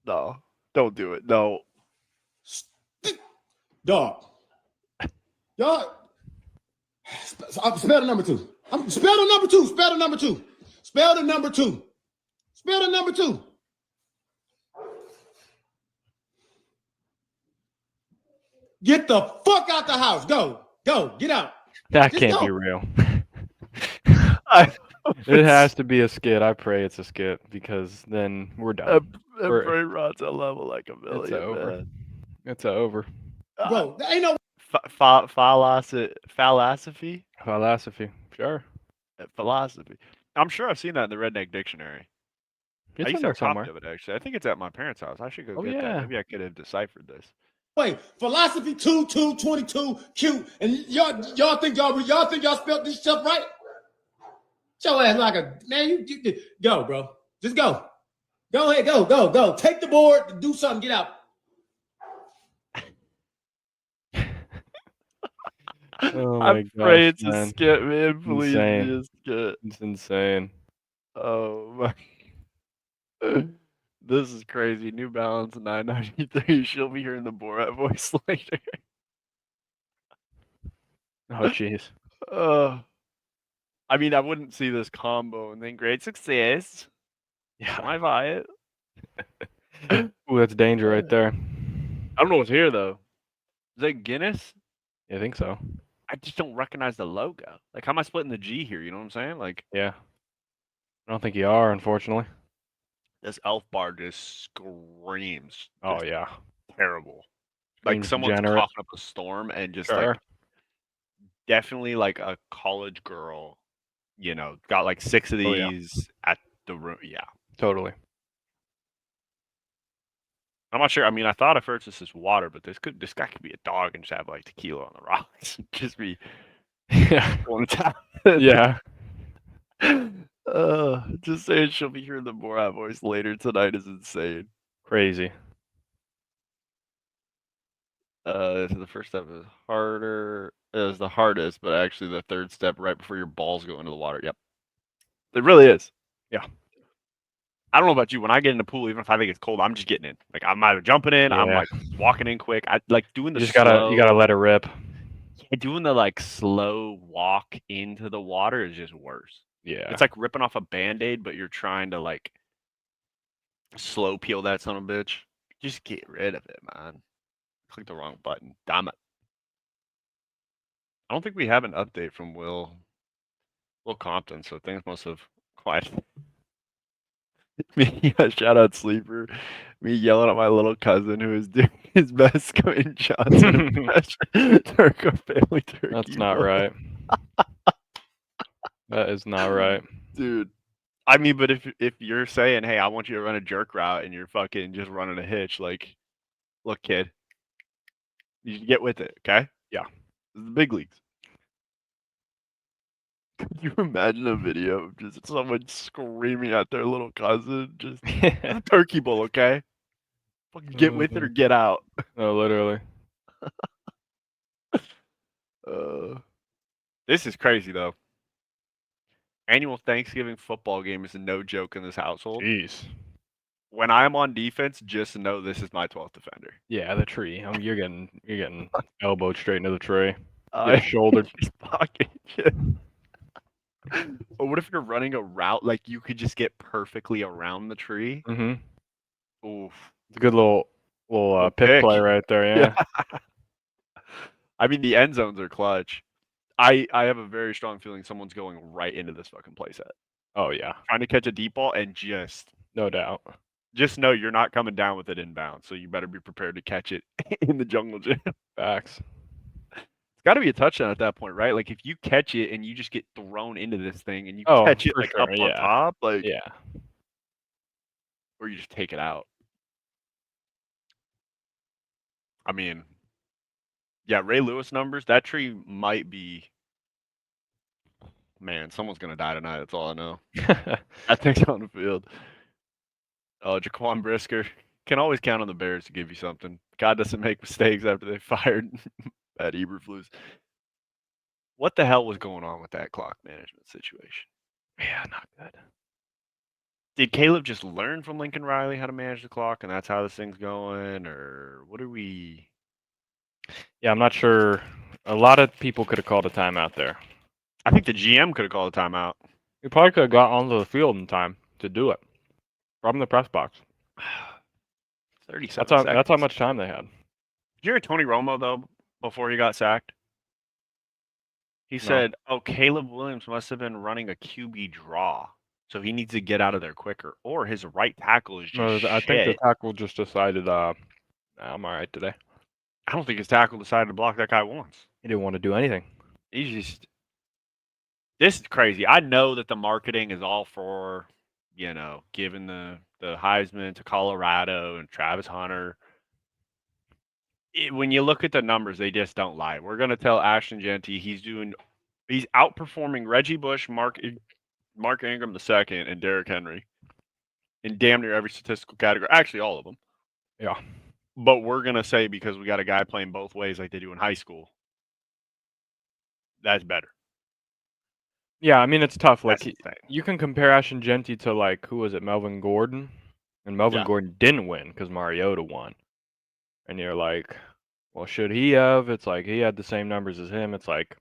No, don't do it. No. Dog. Y'all. Spell the number two. Spell the number two. Spell the number two. Spell the number two. Spell the number two. Get the fuck out the house. Go. Get out. That Just can't go. be real. It has to be a skit. I pray it's a skit because then we're done. Brain rot's a level like a million. It's over. Man. It's over. Bro, there ain't no Philosophy. Philosophy. Sure. Philosophy. I'm sure I've seen that in the Redneck Dictionary. It's I used in to there have a copy somewhere. of it, actually. I think it's at my parents' house. I should go get yeah. that. Maybe I could have deciphered this. way. Philosophy 22, cute. And y'all think y'all spelled this stuff right? Your ass like a man. You go, bro. Just go. Go ahead. Go. Take the board. Do something. Get out. Oh my I'm afraid gosh, it's man. a skit, man. Please Insane. be a skit. It's insane. Oh my. This is crazy. New Balance 993. She'll be hearing the Borat voice later. Oh jeez. I mean, I wouldn't see this combo and then great success. Yeah. I buy it. Ooh, that's danger right there. I don't know what's here though. Is that Guinness? Yeah, I think so. I just don't recognize the logo. Like, how am I splitting the G here? You know what I'm saying? Like, Yeah. I don't think you are, unfortunately. this elf bar just screams. Oh Just yeah. terrible. Like Seems someone's degenerate. coughing up a storm and just Sure. like definitely like a college girl, you know, got like 6 of Oh, yeah. these at the room. Yeah. Totally. I'm not sure. I mean, I thought at first this is water, but this guy could be a dog and just have like tequila on the rocks. Just be Yeah. going to town. Yeah. Just saying she'll be hearing the Borat voice later tonight is insane. Crazy. So the first step is harder. Is the hardest, but actually the third step right before your balls go into the water. Yep. It really is. Yeah. I don't know about you. When I get in the pool, even if I think it's cold, I'm just getting in. Like I'm either jumping in, I'm Yeah. like walking in quick. I like doing the You just slow. you gotta let it rip. Doing the like slow walk into the water is just worse. Yeah. It's like ripping off a Band-Aid, but you're trying to like slow peel that son of a bitch. Just get rid of it, man. Click the wrong button. Damn it. I don't think we have an update from Will Compton, so things must have quieted. Me, shout out sleeper. Me yelling at my little cousin who is doing his best Quentin Johnson impression. Turco family turkey. That's not bowl. right. That is not right. Dude. I mean, but if you're saying, hey, I want you to run a jerk route and you're fucking just running a hitch, like, look, kid, you should get with it, okay? Yeah. This is the big leagues. Could you imagine a video of just someone screaming at their little cousin, just a turkey bowl, okay? Fucking get with it or get out. No, literally. This is crazy though. Annual Thanksgiving football game is no joke in this household. Jeez. When I'm on defense, just know this is my 12th defender. Yeah, the tree. You're getting elbowed straight into the tree. I Get shouldered. just pocket shit. Or what if you're running a route like you could just get perfectly around the tree? Mm-hmm. Oof. It's a good little pick pick. play right there. Yeah. I mean, the end zones are clutch. I have a very strong feeling someone's going right into this fucking playset. Oh yeah. Trying to catch a deep ball and No doubt. just know you're not coming down with it inbound, so you better be prepared to catch it in the jungle gym. Facts. It's got to be a touchdown at that point, right? Like if you catch it and you just get thrown into this thing and you Oh, catch it for like sure, up on yeah. top, like Yeah. or you just take it out. I mean, yeah, Ray Lewis numbers. That tree might be. Man, someone's gonna die tonight. That's all I know. That thing's on the field. Jaquan Brisker can always count on the Bears to give you something. God doesn't make mistakes after they fired Pat Eberflus. What the hell was going on with that clock management situation? Yeah, not good. Did Caleb just learn from Lincoln Riley how to manage the clock, and that's how this thing's going, or what are we? Yeah, I'm not sure. A lot of people could have called a timeout there. I think the GM could have called a timeout. He probably could have got onto the field in time to do it from the press box. 37 That's how much time they had. Did you hear Tony Romo, though, before he got sacked? He said, oh, Caleb Williams must have been running a QB draw, so he needs to get out of there quicker, or his right tackle is just I shit. think the tackle just decided, I'm all right today. I don't think his tackle decided to block that guy once. He didn't want to do anything. He's just... This is crazy. I know that the marketing is all for, giving the Heisman to Colorado and Travis Hunter. When you look at the numbers, they just don't lie. We're going to tell Ashton Genty he's outperforming Reggie Bush, Mark Ingram II, and Derrick Henry in damn near every statistical category. Actually, all of them. Yeah. But we're going to say because we got a guy playing both ways like they do in high school, that's better. Yeah, I mean, it's tough. That's Like, insane. you can compare Ashton Genty to, like, who was it, Melvin Gordon? And Melvin Gordon didn't win because Mariota won. And you're like, well, should he have? It's like he had the same numbers as him. It's like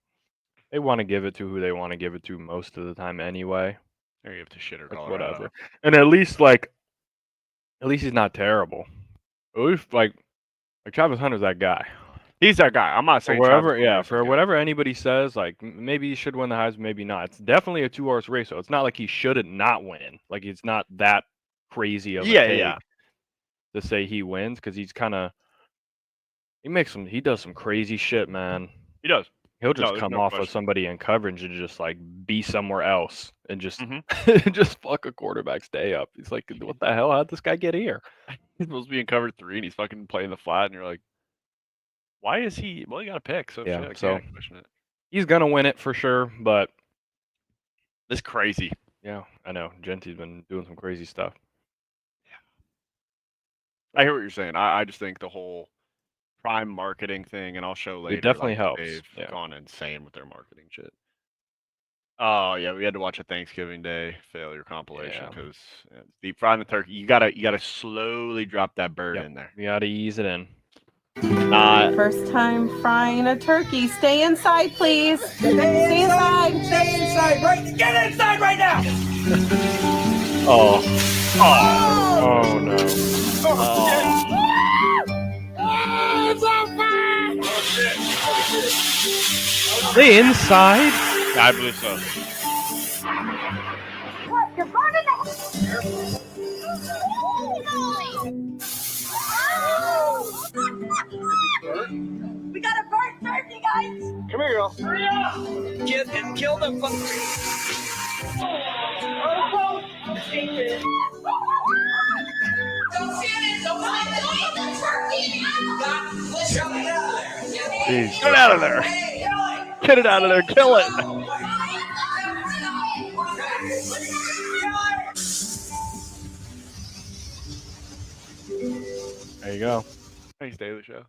they want to give it to who they want to give it to most of the time anyway. Or you have to shit or It's Colorado. whatever. And at least he's not terrible. At least, like Travis Hunter's that guy. He's that guy. I'm not saying whatever anybody says, like maybe he should win the Heisman, maybe not. It's definitely a 2-horse race, so it's not like he shouldn't not win. Like it's not that crazy of a take to say he wins because he's kind of he does some crazy shit, man. He does. He'll just come off of somebody in coverage and just like be somewhere else and just just fuck a quarterback's day up. He's like, what the hell? How'd this guy get here? He's supposed to be in cover 3 and he's fucking playing the flat, and you're like, why is he? Well, he got a pick, so yeah. shit, I can't question it. He's gonna win it for sure, but this crazy. Yeah, I know. Genty's been doing some crazy stuff. Yeah, I hear what you're saying. I just think the whole prime marketing thing, and I'll show later. It definitely like, helps. They've gone insane with their marketing shit. Oh yeah, we had to watch a Thanksgiving Day failure compilation because deep frying the turkey. You gotta slowly drop that bird in there. You gotta ease it in. First time frying a turkey. Stay inside, please. Stay inside. Stay inside. Right. Get inside right now. Oh no. It's on fire. Oh shit. They inside? I believe so. We got a burnt turkey, guys. Come here, girl. Hurry up! Kill them. Jeez. Get out of there. Get it out of there. Kill it. There you go. Thanks, Daily Show.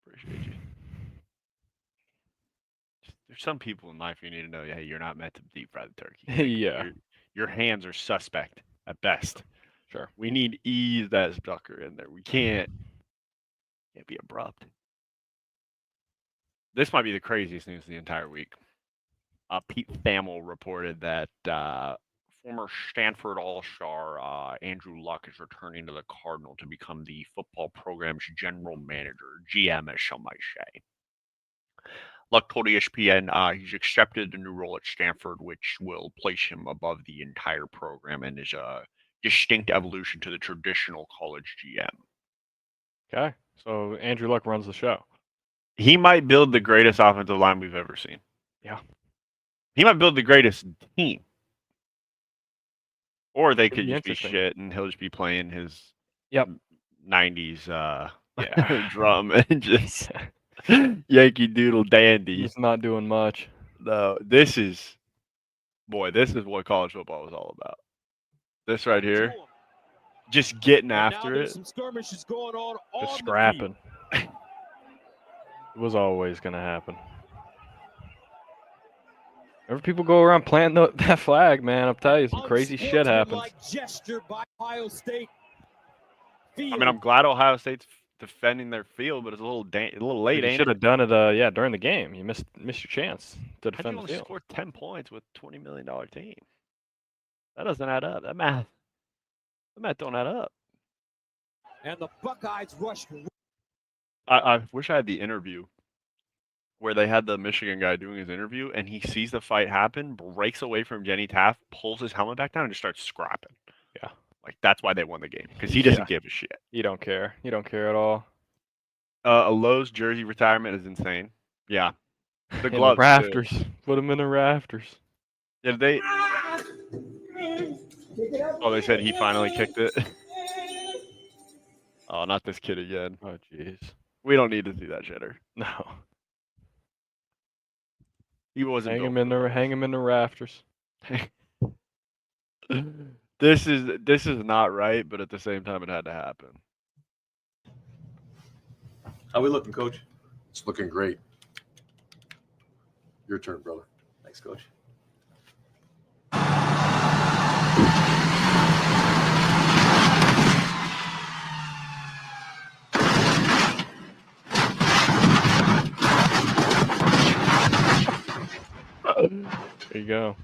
Appreciate you. There's some people in life you need to know, hey, you're not meant to deep fry the turkey. Like, Yeah. Your hands are suspect at best. Sure. We need ease that sucker in there. We can't be abrupt. This might be the craziest news of the entire week. Pete Thamel reported that former Stanford All-Star Andrew Luck is returning to the Cardinal to become the football program's general manager, GM, as some might say. Luck told ESPN he's accepted a new role at Stanford, which will place him above the entire program and is a distinct evolution to the traditional college GM. Okay. So Andrew Luck runs the show. He might build the greatest offensive line we've ever seen. Yeah. He might build the greatest team. Or they could Pretty just be interesting. shit and he'll just be playing his Yep. 90s Yeah. drum and just Yankee Doodle dandy. He's not doing much. No, this is what college football was all about. This right here, just getting after it. Some skirmishes going on Just the scrapping. It was always going to happen. Whenever people go around planting that flag, man, I'll tell you, some crazy shit happens. Gesture by Ohio State. I mean, I'm glad Ohio State's defending their field, but it's a little late. You should have done it, during the game. You missed your chance to How'd defend you the only field. score 10 points with a $20 million team? That doesn't add up. That math don't add up. And the Buckeyes rush. I wish I had the interview where they had the Michigan guy doing his interview, and he sees the fight happen, breaks away from Jenny Taft, pulls his helmet back down, and just starts scrapping. Yeah. Like, that's why they won the game, because he doesn't give a shit. You don't care. You don't care at all. A Lowe's jersey retirement is insane. Yeah. The In gloves, the rafters. Put them in the rafters. Yeah, they said he finally kicked it. Oh, not this kid again. Oh, jeez. We don't need to see that shitter. No. He wasn't. Hang him in the rafters. This is not right, but at the same time, it had to happen. How we looking, Coach? It's looking great. Your turn, brother. Thanks, Coach. There you go.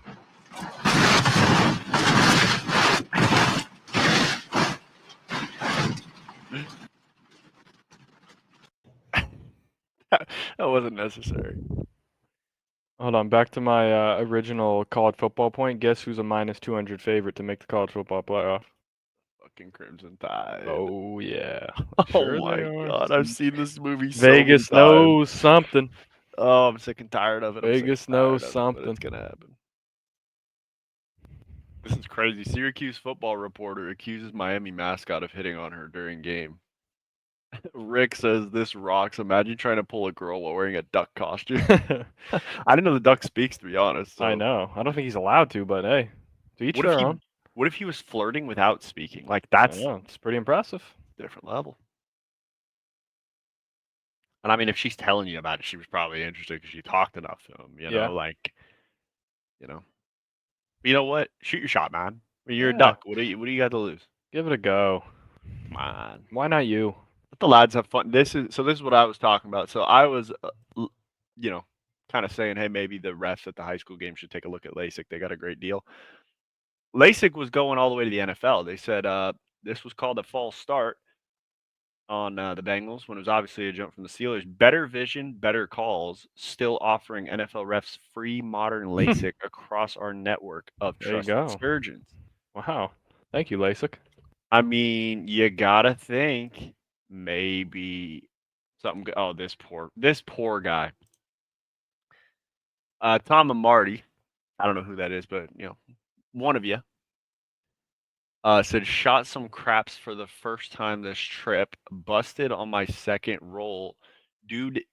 That wasn't necessary. Hold on, back to my original college football point. Guess who's a minus 200 favorite to make the college football playoff? Fucking Crimson Tide. Oh, yeah. Oh Sure my they are. God, I've seen this movie so Vegas many times. knows something. Oh, I'm sick and tired of it. Vegas knows something. It's gonna happen. This is crazy. Syracuse football reporter accuses Miami mascot of hitting on her during game. Rick says this rocks. Imagine trying to pull a girl while wearing a duck costume. I didn't know the duck speaks, to be honest. So. I know. I don't think he's allowed to, but hey, to each their own. What if he was flirting without speaking? Like, that's it's pretty impressive. Different level. And I mean, if she's telling you about it, she was probably interested because she talked enough to him. You know, You know what? Shoot your shot, man. I mean, you're a duck. What do you got to lose? Give it a go. Come on. Why not you? Let the lads have fun. This is what I was talking about. So I was, kind of saying, hey, maybe the refs at the high school game should take a look at LASIK. They got a great deal. LASIK was going all the way to the NFL. They said this was called a false start. on the Bengals when it was obviously a jump from the Steelers. Better vision, better calls, still offering NFL refs free modern LASIK across our network of There you trusted go. surgeons. Wow. Thank you, LASIK. I mean, you gotta think maybe something. Oh, this poor guy. Tom and Marty. I don't know who that is, but one of you. Said shot some craps for the first time this trip. Busted on my second roll, dude.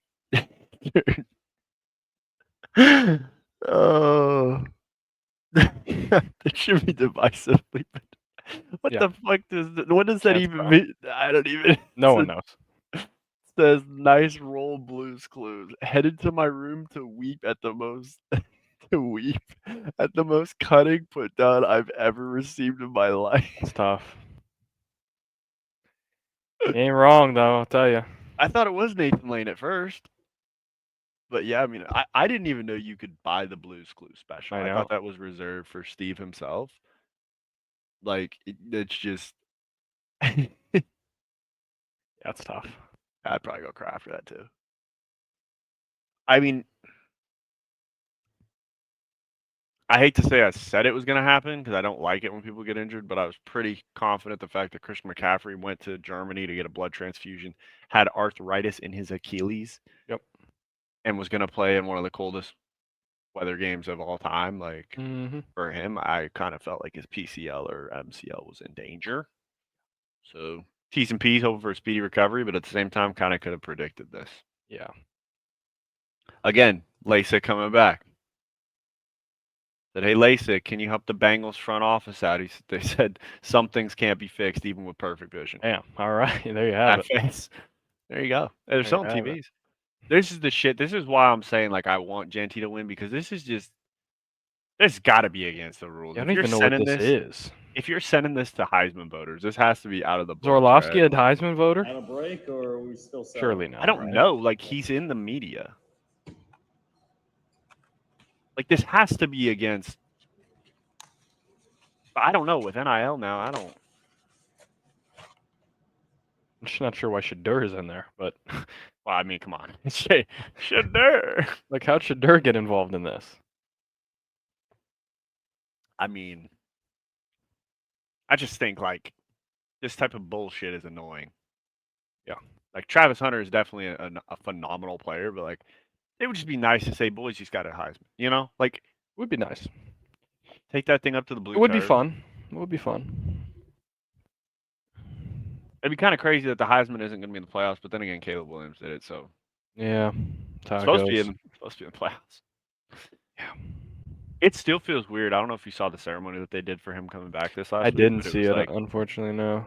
Oh, that should be divisive. What Yeah. the fuck what does that Chance even Brown. mean? I don't even. No one knows. Says nice roll Blues Clues. Headed to my room to weep at the most cutting put down I've ever received in my life. It's tough. You ain't wrong though, I'll tell you. I thought it was Nathan Lane at first. But yeah, I mean, I didn't even know you could buy the Blues Clues special. I I know. thought that was reserved for Steve himself. Like, it's just. That's tough. I'd probably go cry after that too. I mean, I hate to say I said it was going to happen because I don't like it when people get injured, but I was pretty confident the fact that Christian McCaffrey went to Germany to get a blood transfusion, had arthritis in his Achilles. Yep. And was going to play in one of the coldest weather games of all time. Like, for him, I kind of felt like his PCL or MCL was in danger. So, T's and P's, hoping for a speedy recovery, but at the same time, kind of could have predicted this. Yeah. Again, LASIK coming back. Said, hey, LASIK, can you help the Bengals front office out? They said some things can't be fixed even with perfect vision. Damn. All right. There you have it. Face. There you go. There's There some you have TVs. This is the shit. This is why I'm saying, like, I want Genty to win because this is just. This got to be against the rules. I don't even know what this is. If you're sending this to Heisman voters, this has to be out of the books. Zorlovsky right? a Heisman voter? On a break, or are we still? Surely not. I don't right? know. Like, he's in the media. Like, this has to be against. I don't know. With NIL now, I don't. I'm just not sure why Shadur is in there, but Well, I mean, come on. Shadur. like, how'd Shadur get involved in this? I mean, I just think, like, this type of bullshit is annoying. Yeah. Like, Travis Hunter is definitely a phenomenal player, but, like, it would just be nice to say, boys, he's got a Heisman. You know? Like, It would be nice. take that thing up to the blue. It would be fun. It would be fun. It'd be kind of crazy that the Heisman isn't going to be in the playoffs, but then again, Caleb Williams did it, so. Yeah. It's supposed to be in the playoffs. Yeah. It still feels weird. I don't know if you saw the ceremony that they did for him coming back this last I week. didn't but see it, like, unfortunately, no.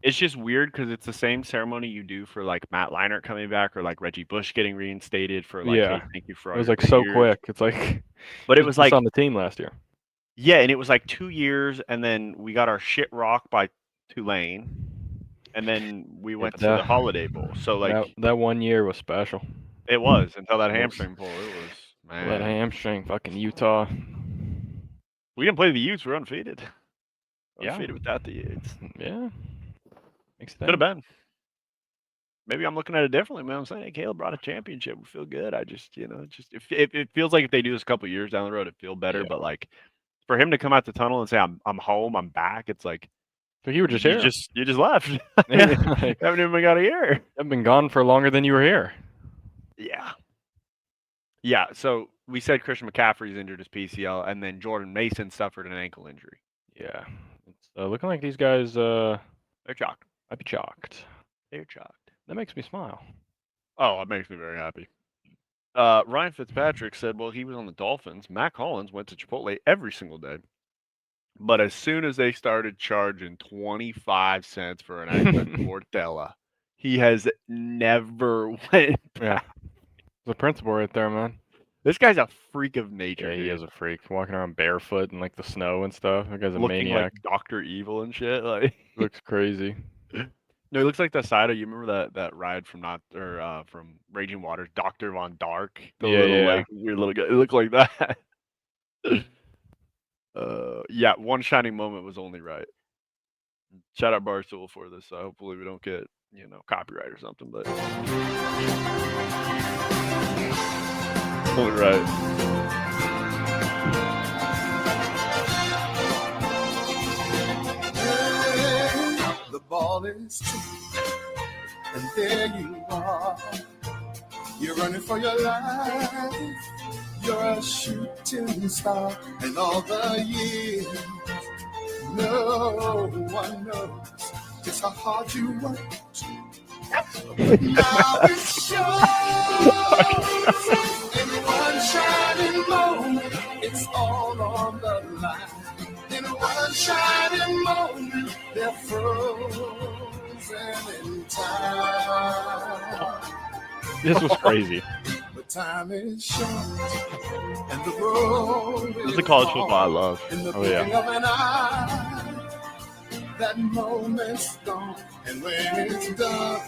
it's just weird because it's the same ceremony you do for like Matt Leinart coming back or like Reggie Bush getting reinstated for like, Yeah. hey, thank you for all It was your like great so years. quick. It's like, But it was like on the team last year. Yeah, and it was like 2 years, and then we got our shit rocked by Tulane, and then we went to the Holiday Bowl. So like that 1 year was special. it was until that hamstring pull. It was man. That hamstring, fucking Utah. We didn't play the Utes. We're undefeated. Yeah. Undefeated without the Utes. Yeah. Could have been. Maybe I'm looking at it differently, man. I'm saying, hey, Caleb brought a championship. We feel good. I just, it feels like if they do this a couple years down the road, it feel better. Yeah. But like, for him to come out the tunnel and say, I'm home, I'm back. It's like, So you were just here. You just left. Yeah. Like, haven't even got a year. I've been gone for longer than you were here. Yeah. Yeah. So we said Christian McCaffrey's injured his PCL, and then Jordan Mason suffered an ankle injury. Yeah. It's looking like these guys They're chalked. might be chalked. They're chalked. That makes me smile. Oh, it makes me very happy. Ryan Fitzpatrick said, well, he was on the Dolphins. Matt Collins went to Chipotle every single day. But as soon as they started charging 25 cents for an egg mortdella, he has never went back. Yeah. The principal right there, man. This guy's a freak of nature. Yeah, he dude. is a freak. Walking around barefoot in like the snow and stuff. That guy's a Looking maniac. like Dr. Evil and shit. Like Looks crazy. No, he looks like the side of, you remember that ride from from Raging Waters, Dr. Von Dark? The Yeah, little yeah. like weird little guy. It looked like that. Yeah, one shining moment was only right. Shout out Barstool for this, so hopefully we don't get copyright or something, but totally right. The ball is tipped, and there you are. You're running for your life. You're a shooting star, and all the years, no one knows just how hard you worked. Now it's yours. In one shining moment, it's all on the line. In one shining moment, they're frozen in time. This was crazy. But time is short, and the road This is the college football I love. in the Oh, yeah. blink of an eye. That moment's gone, and when it's done,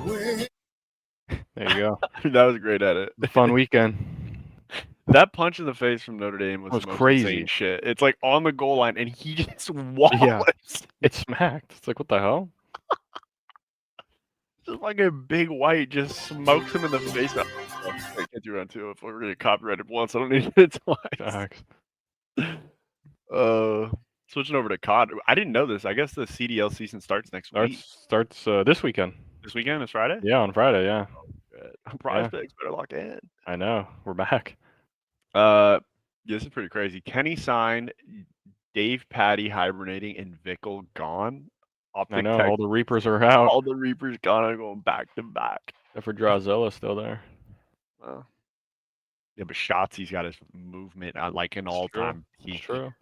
when There you go. That was a great edit. Fun weekend. That punch in the face from Notre Dame was, Was the most crazy. insane shit. It's like on the goal line, and he just wallops. It smacked. It's like, what the hell? Just like a big white just smokes him in the face. I can't do round two. If we're gonna get copyrighted once, I don't need it twice. Facts. Switching over to COD. I didn't know this. I guess the CDL season starts next week. Starts this weekend. This weekend is Friday. Yeah, on Friday. Yeah, Prize picks better lock in. I know. We're back. This is pretty crazy. Kenny signed, Dave Patty hibernating, and Vickle gone. I know. All the Reapers are out. All the Reapers gone are going back to back. Except for Drazella still there. Yeah, but Shotzi's got his movement like an all-time peak. True.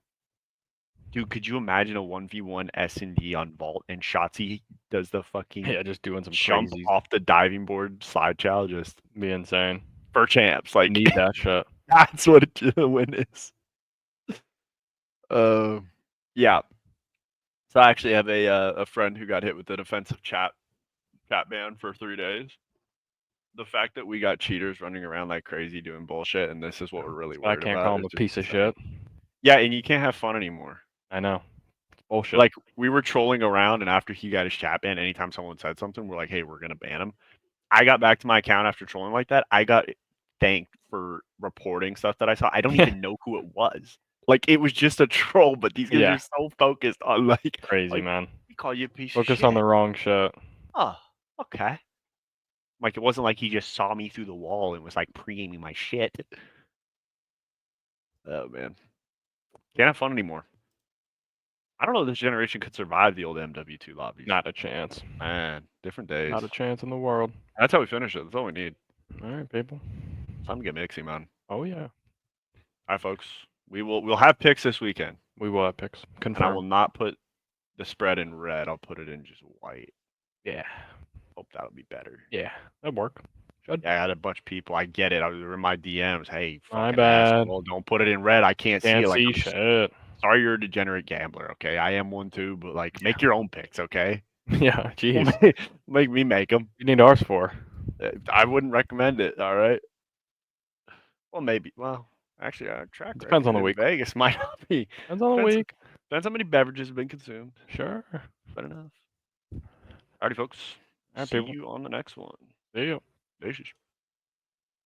Dude, could you imagine a 1v1 S&D on Vault and Shotzi does the fucking just doing some jump crazy. off the diving board slide challenge? Just Be insane. for champs. Like Need that shit. That's what a win is. Yeah. So I actually have a friend who got hit with an offensive chat ban for 3 days. The fact that we got cheaters running around like crazy doing bullshit, and this is what we're really worried about. I can't call him a piece of shit. Yeah, and you can't have fun anymore. I know. It's bullshit. Like, we were trolling around, and after he got his chat ban, anytime someone said something, we're like, hey, we're going to ban him. I got back to my account after trolling like that. I got thanked for reporting stuff that I saw. I don't even know who it was. Like, it was just a troll, but these guys are so focused on, like... Crazy, man. We call you a piece of shit. Focus on the wrong shit. Oh, okay. Like, it wasn't like he just saw me through the wall and was, like, pre-aiming my shit. Oh, man. Can't have fun anymore. I don't know if this generation could survive the old MW2 lobbies. Not a chance. Man, different days. Not a chance in the world. That's how we finish it. That's all we need. All right, people. Time to get mixy, man. Oh, yeah. All right, folks. We'll have picks this weekend. We will have picks. And I Confirm. will not put the spread in red. I'll put it in just white. Yeah. Hope that'll be better. Yeah. That'll work. Should. Yeah, I had a bunch of people. I get it. I was in my DMs. Hey, My fucking bad. asshole, don't put it in red. I can't see it. Like, see I'm shit. sorry you're a degenerate gambler, okay? I am one too, but like, make your own picks, okay? Yeah, jeez. Make me make them. You need ours for. I wouldn't recommend it. All right. Well, maybe. Well, actually, our track Depends on the record in week. Vegas might not be. Depends on the Depends- week. Depends how many beverages have been consumed. Sure. Fair enough. Alrighty, folks. All right, See people. you on the next one. See you. Deuces.